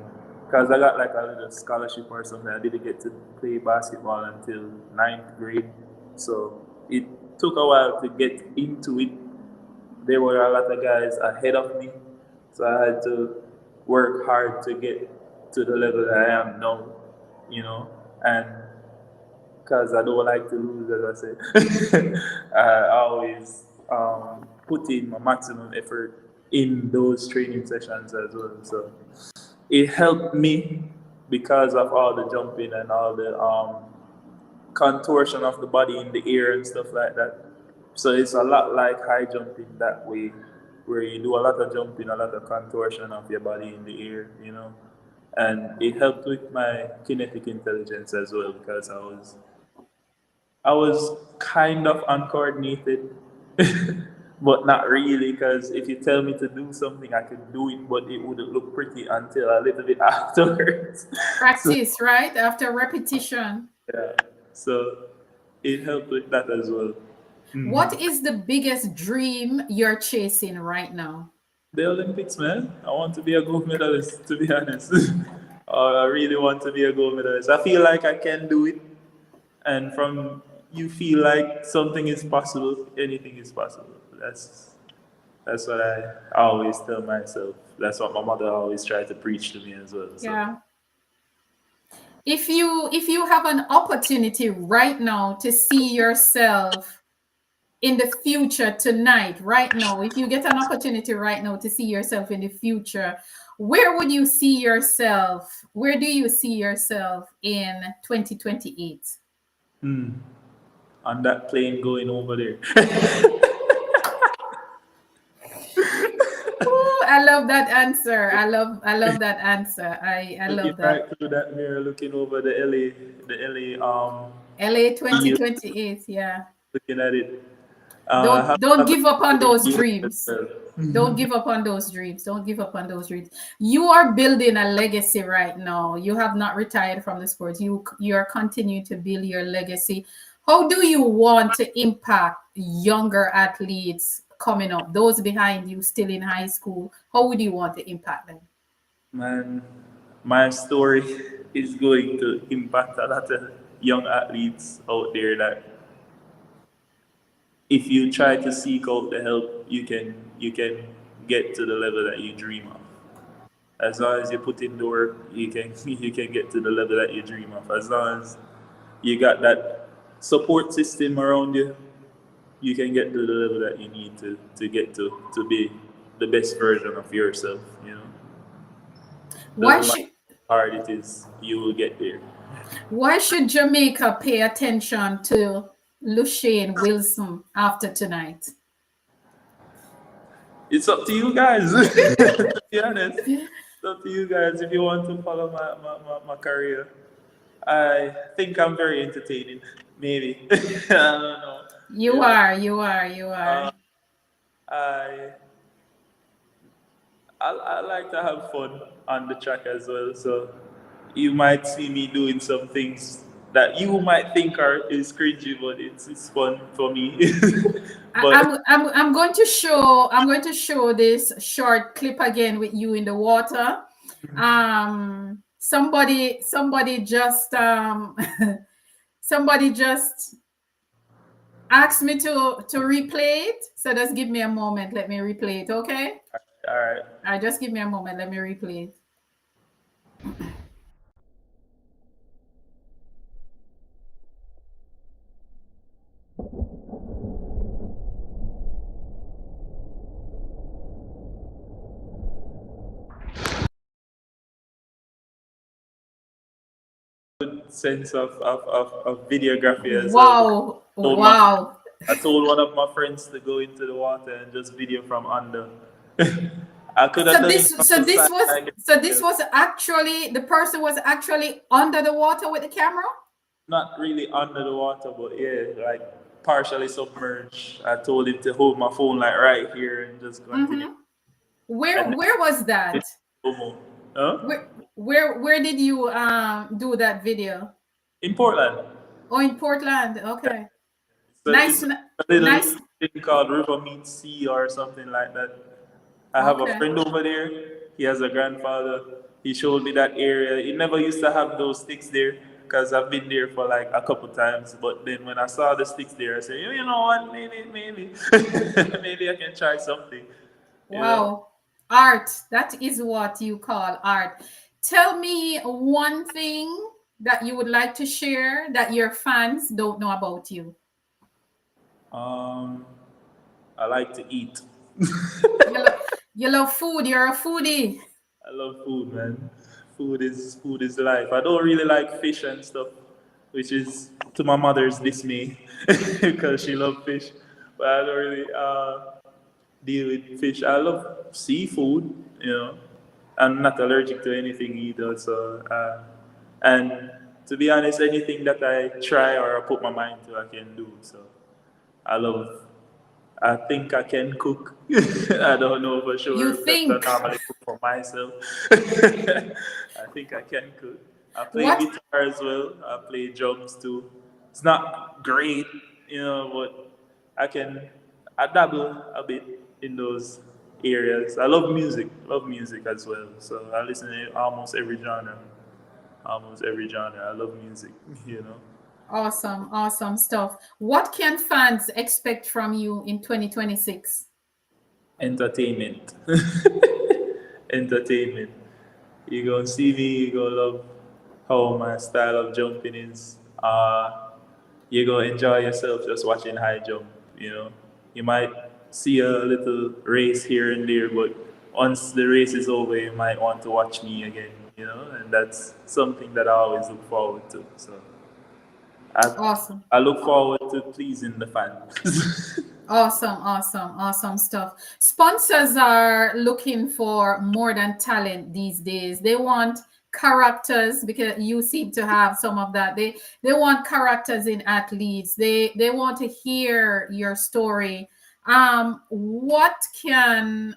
because I got like a little scholarship or something, I didn't get to play basketball until ninth grade. So it took a while to get into it. There were a lot of guys ahead of me, so I had to work hard to get to the level that I am now, you know, and because I don't like to lose, as I say, I always put in my maximum effort in those training sessions as well. So it helped me because of all the jumping and all the contortion of the body in the air and stuff like that. So it's a lot like high jumping that way, where you do a lot of jumping, a lot of contortion of your body in the air, you know. And it helped with my kinetic intelligence as well because I was kind of uncoordinated, but not really. Because if you tell me to do something, I could do it, but it wouldn't look pretty until a little bit afterwards. So Practice, right? After repetition. yeah, so it helped with that as well. What is the biggest dream you're chasing right now? The Olympics, man. I want to be a gold medalist, to be honest. I really want to be a gold medalist. I feel like I can do it, and from you feel like something is possible, anything is possible. That's what I always tell myself. That's what my mother always tried to preach to me as well. So Yeah. If you have an opportunity right now to see yourself in the future tonight, right now, if you get an opportunity right now to see yourself in the future, Where would you see yourself? Where do you see yourself in 2028? Hmm. On that plane going over there. Ooh, I love that answer. I love that answer. I Looking love that. right through that mirror, looking over the LA LA view, 2028, yeah. looking at it. Don't Have give up on a those US as dreams. well. Don't give up on those dreams. Don't give up on those dreams. You are building a legacy right now. You have not retired from the sports. You are continuing to build your legacy. How do you want to impact younger athletes coming up? Those behind you still in high school. How would you want to impact them? Man, my story is going to impact a lot of young athletes out there that if you try to seek out the help, you can get to the level that you dream of. As long as you put in the work, you can you can get to the level that you dream of. As long as you got that support system around you, you can get to the level that you need to get to be the best version of yourself. Why Doesn't matter should how hard it is, you will get there. why should Jamaica pay attention to Lushane Wilson after tonight? It's up to you guys. To be honest, it's up to you guys if you want to follow my career. I think I'm very entertaining. Maybe I don't know. You You know, are, you are, you uh, are. I I like to have fun on the track as well. So you might see me doing some things that you might think is cringy, but it's fun for me. I- But I'm going to show this short clip again with you in the water. Somebody just somebody just asked me to replay it. So just give me a moment. Let me replay it, okay? all right. I just give me a moment. Let me replay it. Sense of videography as well. Because Wow, I told my wow. I told one of my friends to go into the water and just video from under. I could have So done this it from so the this side, was I guess, so this was actually the person was actually under the water with the camera? not really under the water, but yeah, like partially submerged. I told him to hold my phone like right here and just continue. Mm-hmm. Where And where was then that? slow-mo. Huh? Where did you do that video? In Portland. Oh, in Portland. Okay. It's Nice, a little nice. thing called River Meets Sea or something like that. I have a Okay. friend over there. He has a grandfather. He showed me that area. He never used to have those sticks there because I've been there for like a couple times. But then when I saw the sticks there, I said, you know what, maybe, maybe I can try something. You know, Wow. Art. That is what you call art. Tell me one thing that you would like to share that your fans don't know about you. um, I like to eat. You love, you love food. You're a foodie. I love food, man. Food is life. I don't really like fish and stuff, which is to my mother's dismay because she loves fish. But I don't really deal with fish. I love seafood. I'm not allergic to anything either. So and to be honest, anything that I try or I put my mind to, I can do. So I love I think I can cook. I don't know for You sure because I think normally cook for myself. I think I can cook. I play what? guitar as well. I play drums too. It's not great, but I can. I dabble a bit in those areas. I love music as well. So I listen to almost every genre. Almost every genre. I love music. You know. Awesome, awesome stuff. What can fans expect from you in 2026? Entertainment. Entertainment. You gonna see me, you gonna love how my style of jumping is. You gonna enjoy yourself just watching high jump, you know. You might see a little race here and there, but once the race is over, you might want to watch me again, and that's something that I always look forward to. So I, Awesome. I look forward to pleasing the fans. Awesome stuff. Sponsors are looking for more than talent these days. They want characters, because you seem to have some of that. They want characters in athletes. They want to hear your story. What can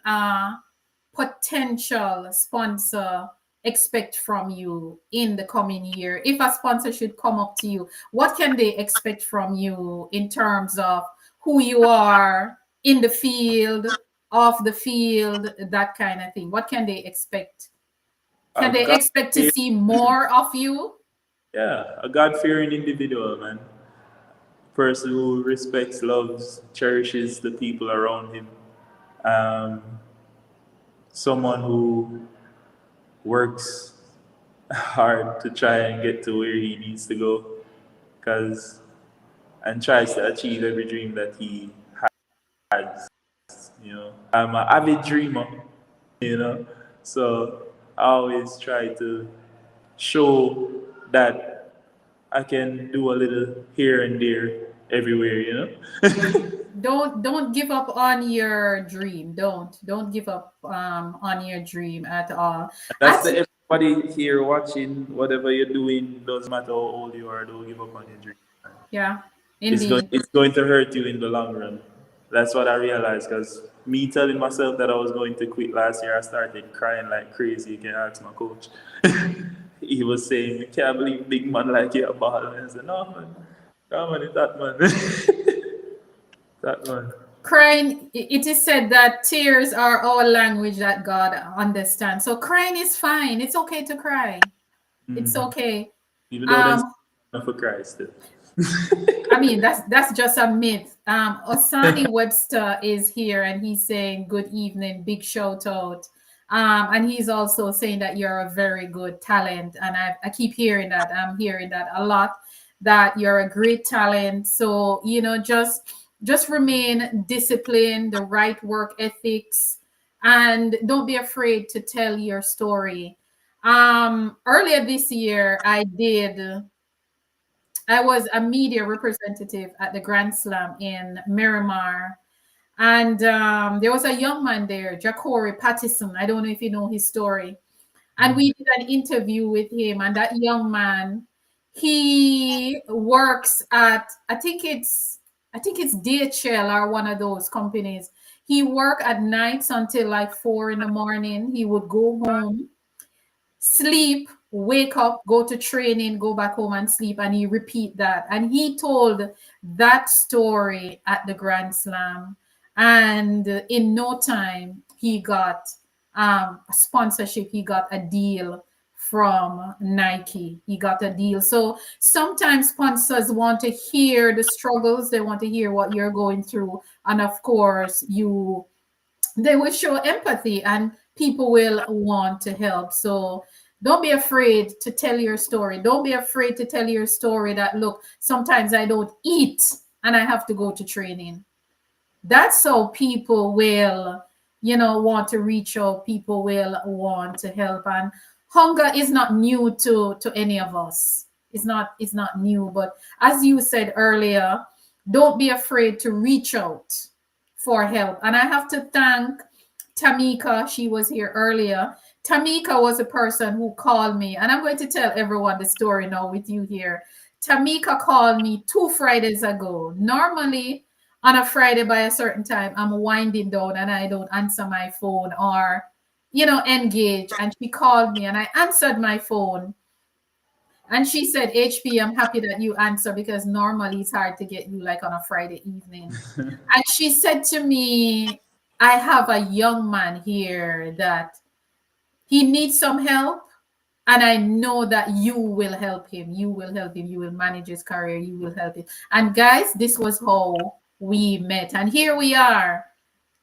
potential sponsor expect from you in the coming year? If a sponsor should come up to you, what can they expect from you in terms of who you are in the field, off the field, that kind of thing? What can they expect? Can a they God, expect to see more of you? yeah, a God-fearing individual, man. Person who respects, loves, cherishes the people around him. Um, Someone who works hard to try and get to where he needs to go, cause and tries to achieve every dream that he has. I'm an avid dreamer. you know. So I always try to show that I can do a little here and there everywhere. Don't give up on your dream. Don't give up on your dream at all. That's As the everybody here watching, whatever you're doing, doesn't matter how old you are, don't give up on your dream. Yeah, It's going indeed. it's going to hurt you in the long run. That's what I realized, because me telling myself that I was going to quit last year, I started crying like crazy. You can ask my coach. He was saying, "You can't believe big man like you a ball." And I said, "No man, come on, it's that man." That man. Crying, it is said that tears are our language that God understands. So crying is fine. It's okay to cry. It's okay. Even though there's Um, for Christ still. I mean, that's just a myth. Osani Webster is here and he's saying good evening, big shout out. And he's also saying that you're a very good talent. And I keep hearing that. I'm hearing that a lot, that you're a great talent. So, just remain disciplined, the right work ethics, and don't be afraid to tell your story. Earlier this year, I was a media representative at the Grand Slam in Miramar. And there was a young man there, Jacori Pattison. I don't know if you know his story. And we did an interview with him. And that young man, he works at, I think it's DHL or one of those companies. He worked at nights until like 4 in the morning. He would go home, sleep, wake up, go to training, go back home and sleep, and he repeat that. And he told that story at the Grand Slam, and in no time he got a sponsorship. He got a deal from Nike. He got a deal. So sometimes sponsors want to hear the struggles, they want to hear what you're going through, and of course they will show empathy and people will want to help. So don't be afraid to tell your story. Don't be afraid to tell your story that, look, sometimes I don't eat and I have to go to training. That's how people will, want to reach out. People will want to help. And hunger is not new to any of us. It's not new. But as you said earlier, don't be afraid to reach out for help. And I have to thank Tamika. She was here earlier. Tamika was a person who called me, and I'm going to tell everyone the story now with you here. Tamika called me 2 Fridays ago. Normally, on a Friday by a certain time, I'm winding down and I don't answer my phone or, engage. And she called me and I answered my phone. And she said, HP, I'm happy that you answer because normally it's hard to get you like on a Friday evening. And she said to me, I have a young man here that he needs some help. And I know that you will help him. You will help him. You will manage his career. You will help him. And guys, this was how we met. And here we are,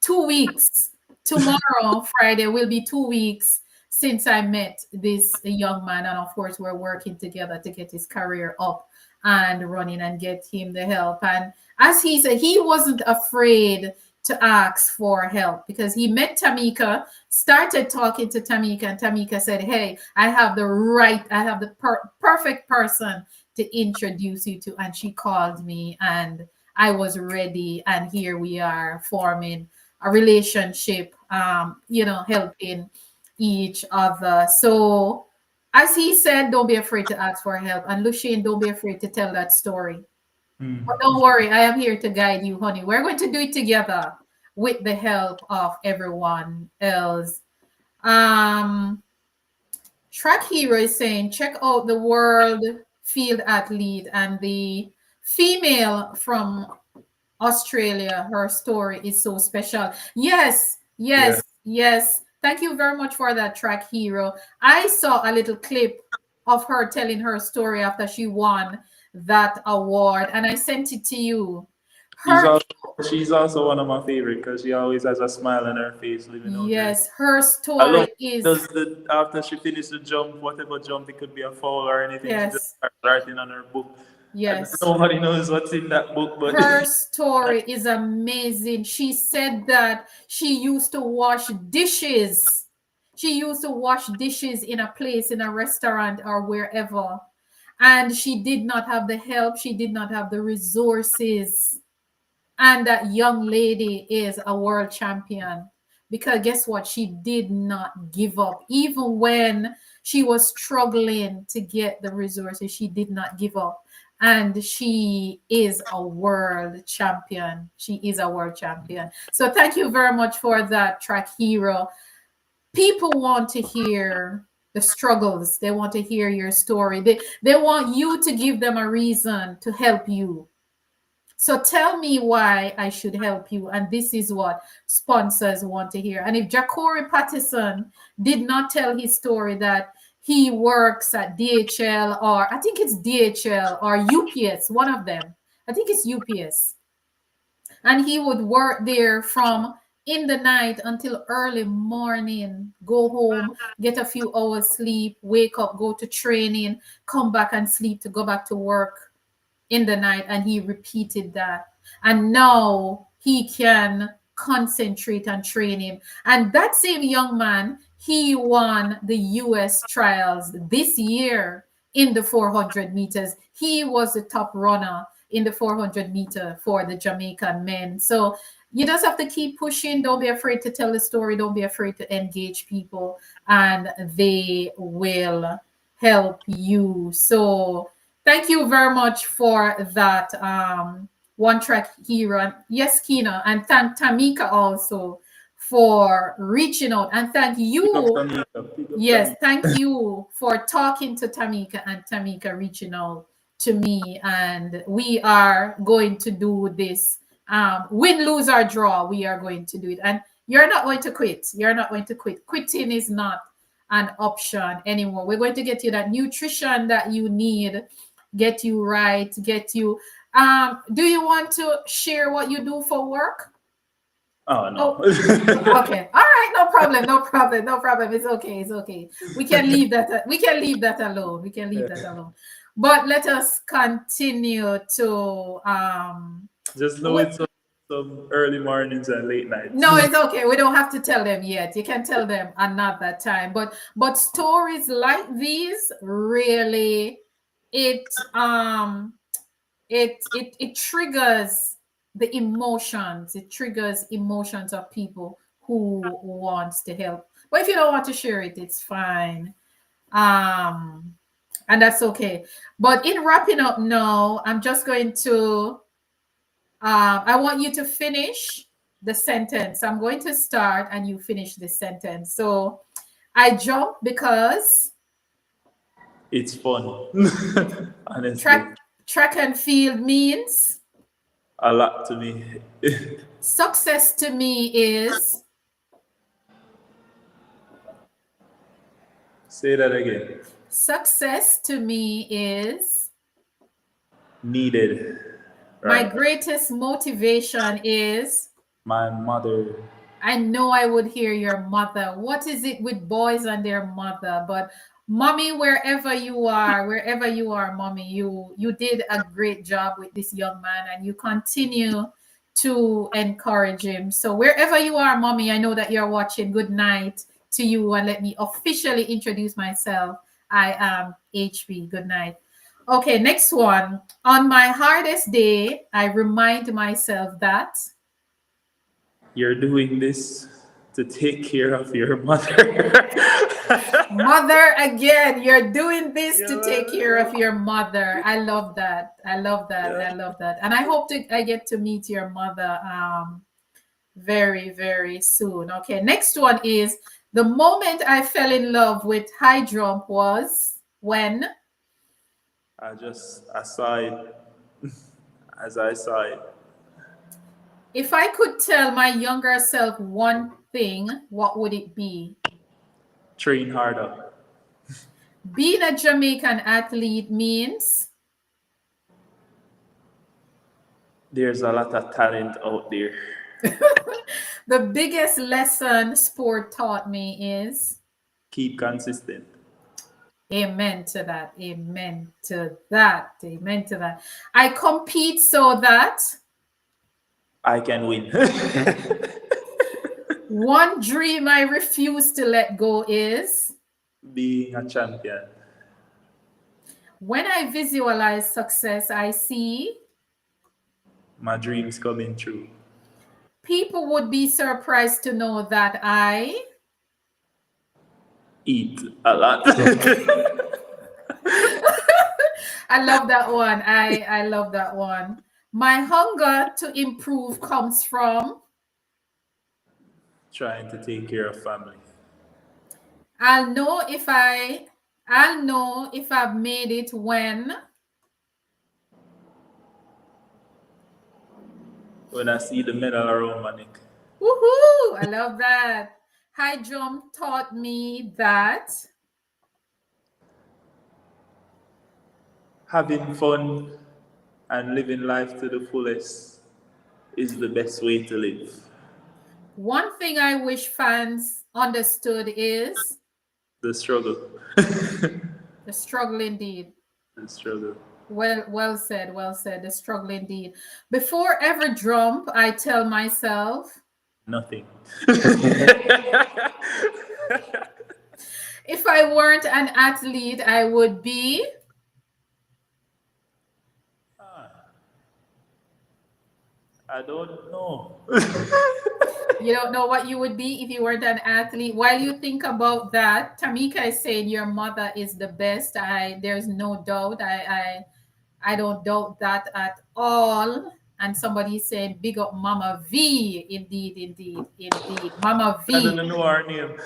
2 weeks. Tomorrow, Friday, will be 2 weeks since I met this young man. And of course, we're working together to get his career up and running and get him the help. And as he said, he wasn't afraid to ask for help because he met Tamika, started talking to Tamika, and Tamika said, "Hey, I have the perfect person to introduce you to." And she called me, and I was ready. And here we are forming a relationship, helping each other. So, as he said, don't be afraid to ask for help. And Lushane, don't be afraid to tell that story. But don't worry, I am here to guide you, honey. We're going to do it together with the help of everyone else. Um, Track Hero is saying, check out the world field athlete and the female from Australia. Her story is so special. Yes, Yeah. yes, yes. Thank you very much for that, Track Hero. I saw a little clip of her telling her story after she won that award, and I sent it to you. She's Her also she's also one of my favorite because she always has a smile on her face living out her. Yes, her I love story is does the after she finished the jump, whatever jump, it could be a foul or anything, she just yes, starts writing on her book. And yes. nobody knows what's in that book, but Her story is amazing. She said that she used to wash dishes. She used to wash dishes in a place, in a restaurant or wherever. And she did not have the help, she did not have the resources. And that young lady is a world champion because guess what? She did not give up. Even when she was struggling to get the resources, she did not give up. And she is a world champion. She is a world champion. So thank you very much for that, Track Hero. People want to hear the struggles. They want to hear your story. They want you to give them a reason to help you. So tell me why I should help you. And this is what sponsors want to hear. And if Ja'Cory Patterson did not tell his story that he works at DHL, or I think it's DHL or UPS, one of them. I think it's UPS. And he would work there from in the night until early morning, go home, get a few hours sleep, wake up, go to training, come back and sleep to go back to work in the night, and he repeated that, and now he can concentrate on training. And that same young man, he won the US trials this year in the 400 meters. He was the top runner in the 400 meter for the Jamaican men. So you just have to keep pushing. Don't be afraid to tell the story. Don't be afraid to engage people, and they will help you. So thank you very much for that, One Track Hero. Yes, Kina, and thank Tamika also for reaching out. And thank pick up you, Tamika, pick up yes, Tamika. thank you for talking to Tamika and Tamika reaching out to me. And we are going to do this. Win, lose, or draw, we are going to do it. And you're not going to quit. You're not going to quit. Quitting is not an option anymore. We're going to get you that nutrition that you need, get you right, get you. Do you want to share what you do for work? Oh no. Oh, okay. All right. No problem. No problem. No problem. It's okay. It's okay. We can leave that. We can leave that alone. We can leave that alone. But let us continue to Just know it's some early mornings and late nights. no, it's okay. We don't have to tell them yet. You can tell them another time. But stories like these really it it triggers the emotions. It triggers emotions of people who wants to help. But if you don't want to share it, it's fine. Um and that's okay. But in wrapping up now, I'm just going to I want you to finish the sentence. I'm going to start and you finish the sentence. So I jump because It's fun. Honestly. track and field means A lot to me. success to me is Say that again. success to me is Needed. my Right. greatest motivation is My mother. I know I would hear your mother. What is it with boys and their mother? But mommy, wherever you are, mommy, you did a great job with this young man, and you continue to encourage him. So wherever you are, mommy, I know that you're watching. Good night to you, and let me officially introduce myself. I am HB. Good night. Okay, next one. On my hardest day, I remind myself that You're doing this to take care of your mother. mother again. You're doing this to take care Yeah, of your mother. I love that. I love that. yeah. I love that. And I hope I get to meet your mother very, very soon. Okay, next one is the moment I fell in love with high jump was when I saw it as I saw it. if I could tell my younger self one thing, what would it be? Train harder. Being a Jamaican athlete means There's a lot of talent out there. the biggest lesson sport taught me is Keep consistent. amen to that. Amen to that. Amen to that. I compete so that I can win. one dream I refuse to let go is Being a champion. when I visualize success, I see My dreams coming true. people would be surprised to know that I Eat a lot. I love that one. I love that one. My hunger to improve comes from Trying to take care of family. I'll know if I'll know if I've made it When I see the medal around my neck. woohoo! I love that. High jump taught me that Having fun and living life to the fullest is the best way to live. one thing I wish fans understood is The struggle. the struggle indeed. The struggle. Well said, well said. The struggle indeed. Before every jump, I tell myself, Nothing. if I weren't an athlete, I would be. I don't know. You don't know what you would be if you weren't an athlete. While you think about that, Tamika is saying your mother is the best. There's no doubt. I don't doubt that at all. And somebody said, big up Mama V. Indeed, indeed, indeed. Mama I V. don't know her name.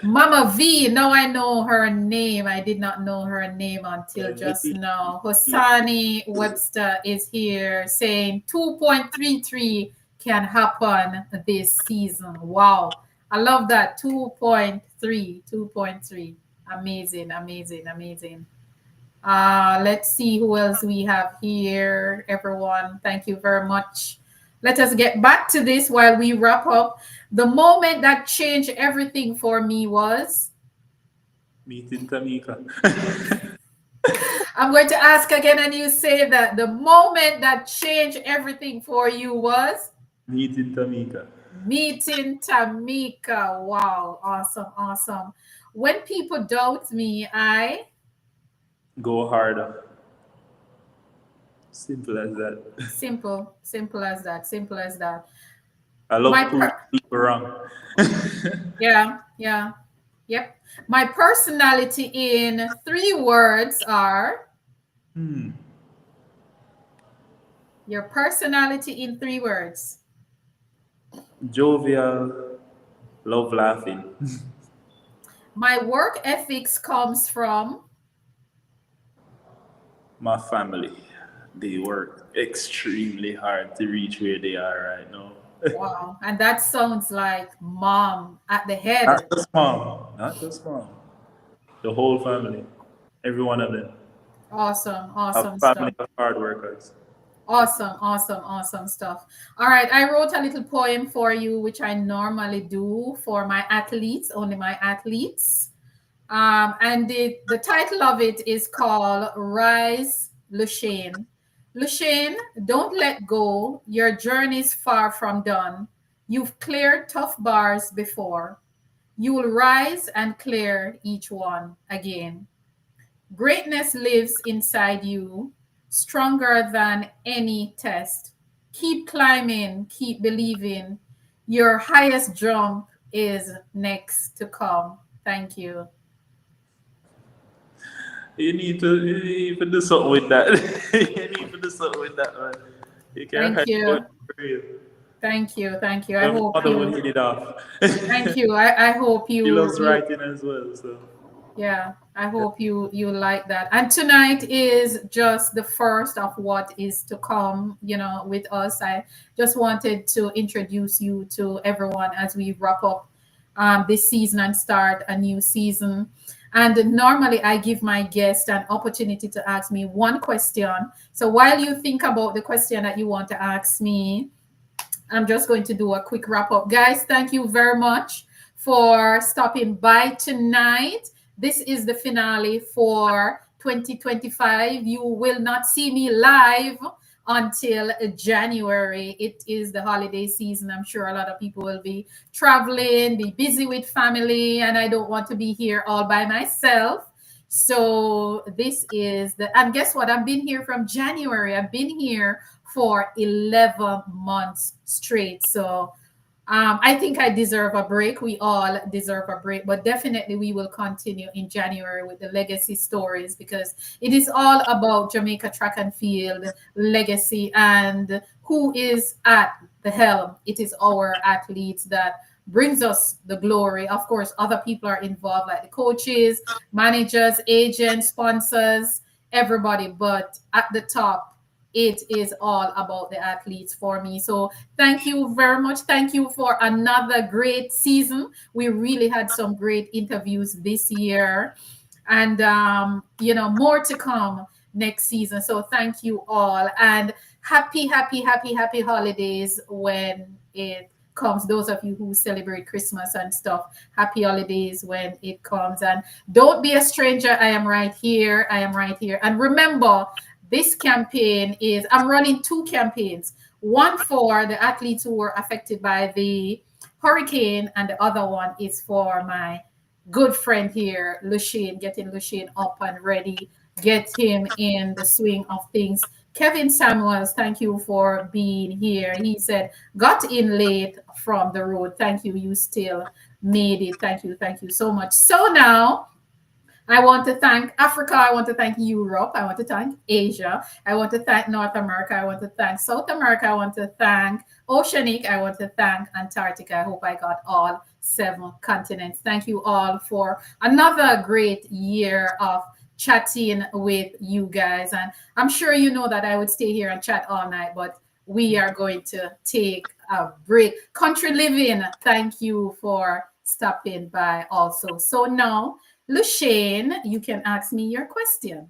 Mama V. Now I know her name. I did not know her name until just now. Hosani Webster is here saying 2.33 can happen this season. Wow. I love that. 2.3. 2.3. Amazing, amazing, amazing. Let's see who else we have here. Everyone, thank you very much. Let us get back to this while we wrap up. The moment that changed everything for me was Meeting Tamika. I'm going to ask again, and you say that the moment that changed everything for you was Meeting Tamika. meeting Tamika. Wow, awesome, awesome. When people doubt me, I Go harder. Simple as that. simple as that, simple as that. I love proving people wrong. Yeah, yeah, yep. My personality in 3 words are your personality in 3 words. Jovial, love laughing. My work ethics comes from My family. They work extremely hard to reach where they are right now. wow, and that sounds like mom at the head. Not just mom. Not just mom. The whole family. Every one of them. Awesome, A awesome family stuff. of hard workers. Awesome, awesome, awesome stuff. All right, I wrote a little poem for you, which I normally do for my athletes, only my athletes. And the title of it is called Rise Lushane. Lushane, don't let go. Your journey's far from done. You've cleared tough bars before. You will rise and clear each one again. Greatness lives inside you, stronger than any test. Keep climbing, keep believing. Your highest jump is next to come. Thank you. You need to do something with that. You need to do something with that, man. You can't Thank hide the you. poetry for real. Thank you. Thank you. I My hope mother would you, hit it off. thank you. I hope She you, loves you, writing as well, so yeah, I yeah. hope you like that. And tonight is just the first of what is to come, with us. I just wanted to introduce you to everyone as we wrap up this season and start a new season. And normally I give my guest an opportunity to ask me one question. So while you think about the question that you want to ask me, I'm just going to do a quick wrap up. Guys, thank you very much for stopping by tonight. This is the finale for 2025. You will not see me live until January. It is the holiday season. I'm sure a lot of people will be traveling, be busy with family, and I don't want to be here all by myself. So this is and guess what? I've been here from January. I've been here for 11 months straight. So I think I deserve a break. We all deserve a break, but definitely we will continue in January with the legacy stories because it is all about Jamaica track and field legacy and who is at the helm. It is our athletes that brings us the glory. Of course, other people are involved, like the coaches, managers, agents, sponsors, everybody, but at the top, it is all about the athletes for me. So thank you very much. Thank you for another great season. We really had some great interviews this year, and more to come next season. So thank you all, and happy holidays when it comes. Those of you who celebrate Christmas and stuff, happy holidays when it comes. And don't be a stranger. I am right here. I am right here. And remember, this campaign is, I'm running two campaigns, one for the athletes who were affected by the hurricane, and the other one is for my good friend here, Lushane, getting Lushane up and ready, get him in the swing of things. Kevin Samuels, thank you for being here. He said, got in late from the road. Thank you. You still made it. Thank you. Thank you so much. So now, I want to thank Africa. I want to thank Europe. I want to thank Asia. I want to thank North America. I want to thank South America. I want to thank Oceanic. I want to thank Antarctica. I hope I got all 7 continents. Thank you all for another great year of chatting with you guys. And I'm sure you know that I would stay here and chat all night, but we are going to take a break. Country Living, thank you for stopping by also. So now, Lushane, you can ask me your question.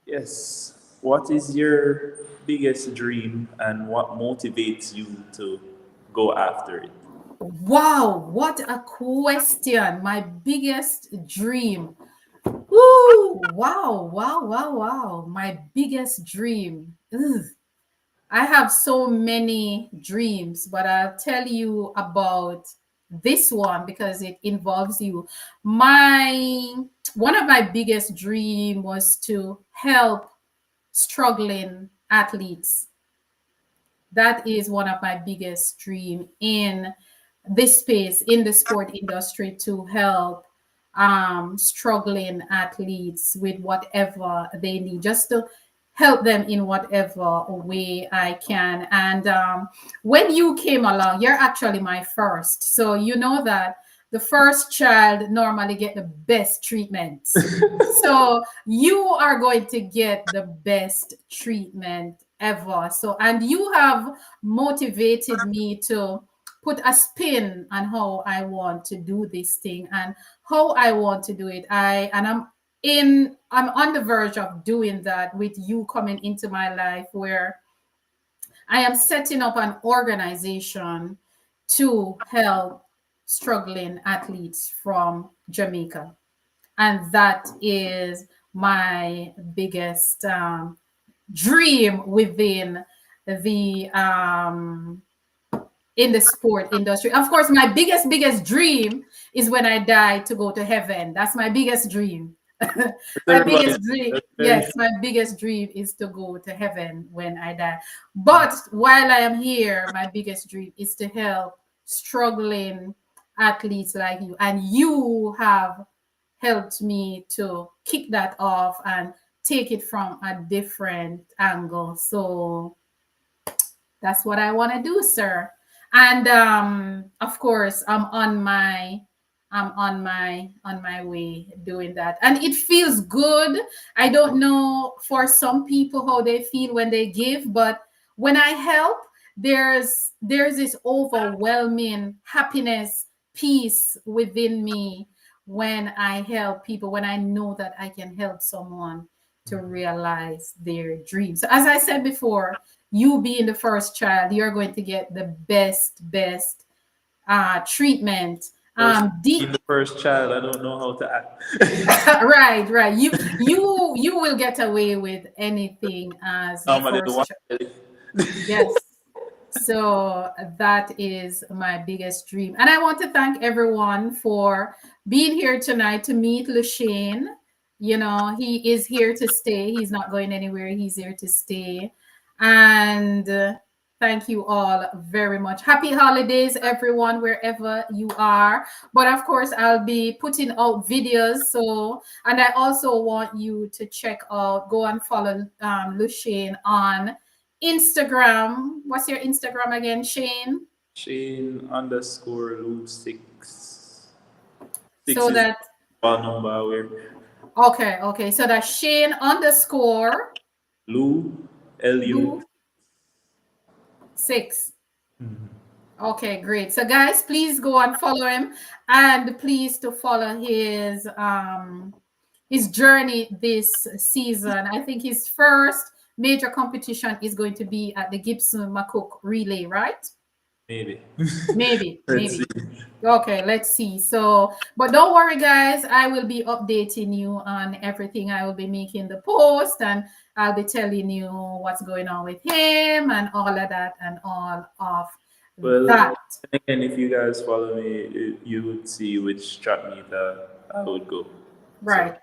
Yes. What is your biggest dream and what motivates you to go after it? Wow, what a question. My biggest dream. Woo! Wow. My biggest dream. Ugh. I have so many dreams, but I'll tell you about this one because it involves you. My One of my biggest dream was to help struggling athletes. That is one of my biggest dream in this space, in the sport industry, to help struggling athletes with whatever they need, just to help them in whatever way I can. And when you came along, you're actually my first, so you know that the first child normally get the best treatments. So you are going to get the best treatment ever. So, and you have motivated me to put a spin on how I want to do this thing and how I want to do it. I'm on the verge of doing that with you coming into my life, where I am setting up an organization to help struggling athletes from Jamaica. And that is my biggest dream within the in the sport industry. Of course, my biggest dream is when I die to go to heaven. That's my biggest dream. My Everybody, biggest dream, that's very yes, my biggest dream is to go to heaven when I die. But while I am here, my biggest dream is to help struggling athletes like you. And you have helped me to kick that off and take it from a different angle. So that's what I want to do, sir. And of course, I'm on my way doing that. And it feels good. I don't know for some people how they feel when they give, but when I help, there's this overwhelming happiness, peace within me when I help people, when I know that I can help someone to realize their dreams. So as I said before, you being the first child, you're going to get the best treatment. first, being the first child. I don't know how to act. Right. You will get away with anything as the Somebody the first one. child. Yes. So that is my biggest dream. And I want to thank everyone for being here tonight to meet Lushane. You know, he is here to stay. He's not going anywhere. He's here to stay. And thank you all very much. Happy holidays, everyone, wherever you are. But of course, I'll be putting out videos. So, and I also want you to check out, go and follow Lushane on Instagram. What's your Instagram again, Shane? Shane underscore Lou six. Six So is that our number where okay. So that Shane underscore Lou Lu. Lou 6. Okay, great. So guys, please go and follow him, and please to follow his journey this season. I think his first major competition is going to be at the Gibson McCook Relay, right? Maybe. Maybe, Let's maybe. see. Okay, let's see. So, but don't worry, guys. I will be updating you on everything. I will be making the post, and I'll be telling you what's going on with him and all of that and all of Well, that. again, if you guys follow me, you would see which track meter I would go. So, Right.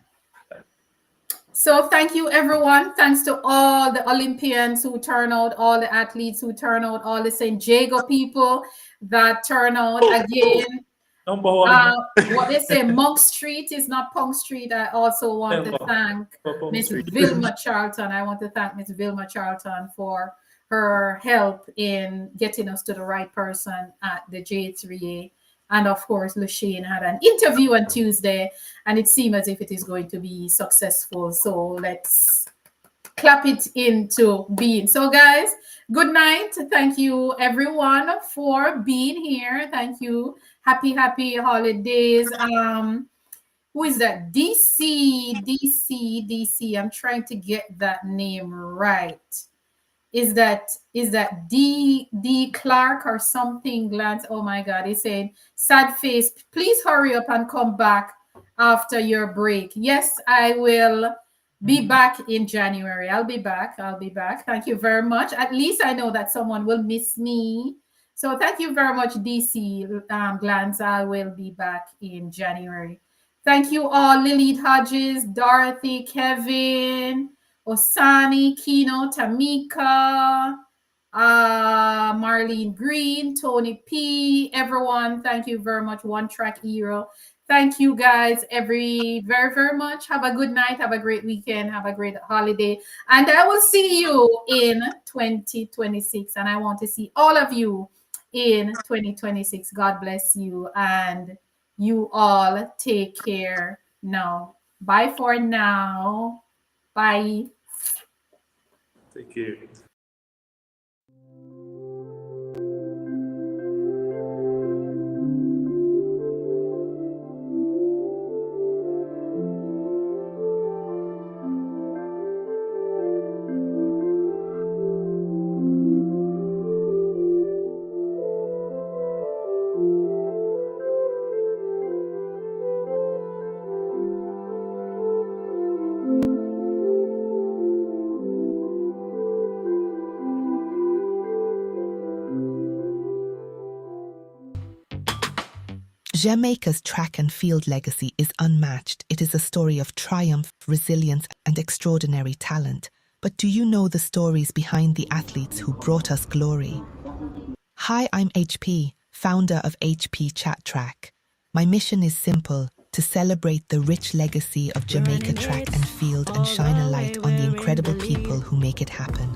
So thank you, everyone. Thanks to all the Olympians who turn out, all the athletes who turn out, all the St. Jago people that turn out again. number one. What they say, Monk Street is not Punk Street. I also want to thank Pump Miss Street. Vilma Charlton. I want to thank Miss Vilma Charlton for her help in getting us to the right person at the J3A. And of course, Lushane had an interview on Tuesday, and it seemed as if it is going to be successful. So let's clap it into being. So, guys, good night. Thank you, everyone, for being here. Thank you. Happy holidays. Who is that? DC. I'm trying to get that name right. Is that D Clark or something? Glance. Oh my God. He's saying sad face. Please hurry up and come back after your break. Yes, I will be back in January. I'll be back. Thank you very much. At least I know that someone will miss me. So thank you very much, DC Glance. I will be back in January. Thank you all, Lily Hodges, Dorothy, Kevin, Osani, Kino, Tamika, Marlene Green, Tony P, everyone. Thank you very much. One Track Hero. Thank you guys very very much. Have a good night. Have a great weekend. Have a great holiday. And I will see you in 2026. And I want to see all of you in 2026. God bless you. And you all take care now. Bye for now. Bye. Take care. Jamaica's track and field legacy is unmatched. It is a story of triumph, resilience, and extraordinary talent. But do you know the stories behind the athletes who brought us glory? Hi, I'm HP, founder of HP Chat Track. My mission is simple: to celebrate the rich legacy of Jamaica track and field and shine a light on the incredible people who make it happen.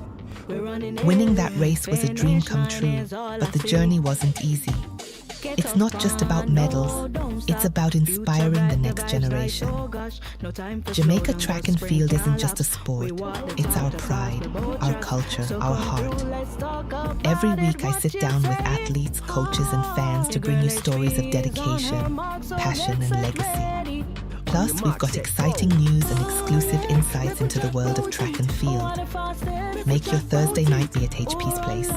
Winning that race was a dream come true, but the journey wasn't easy. It's not just about medals, it's about inspiring the next generation. Jamaica track and field isn't just a sport, it's our pride, our culture, our heart. Every week I sit down with athletes, coaches and fans to bring you stories of dedication, passion and legacy. Plus, we've got exciting news and exclusive insights into the world of track and field. Make your Thursday night be at HP's place.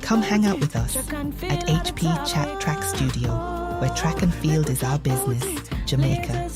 Come hang out with us at HP Chat Track Studio, where track and field is our business, Jamaica.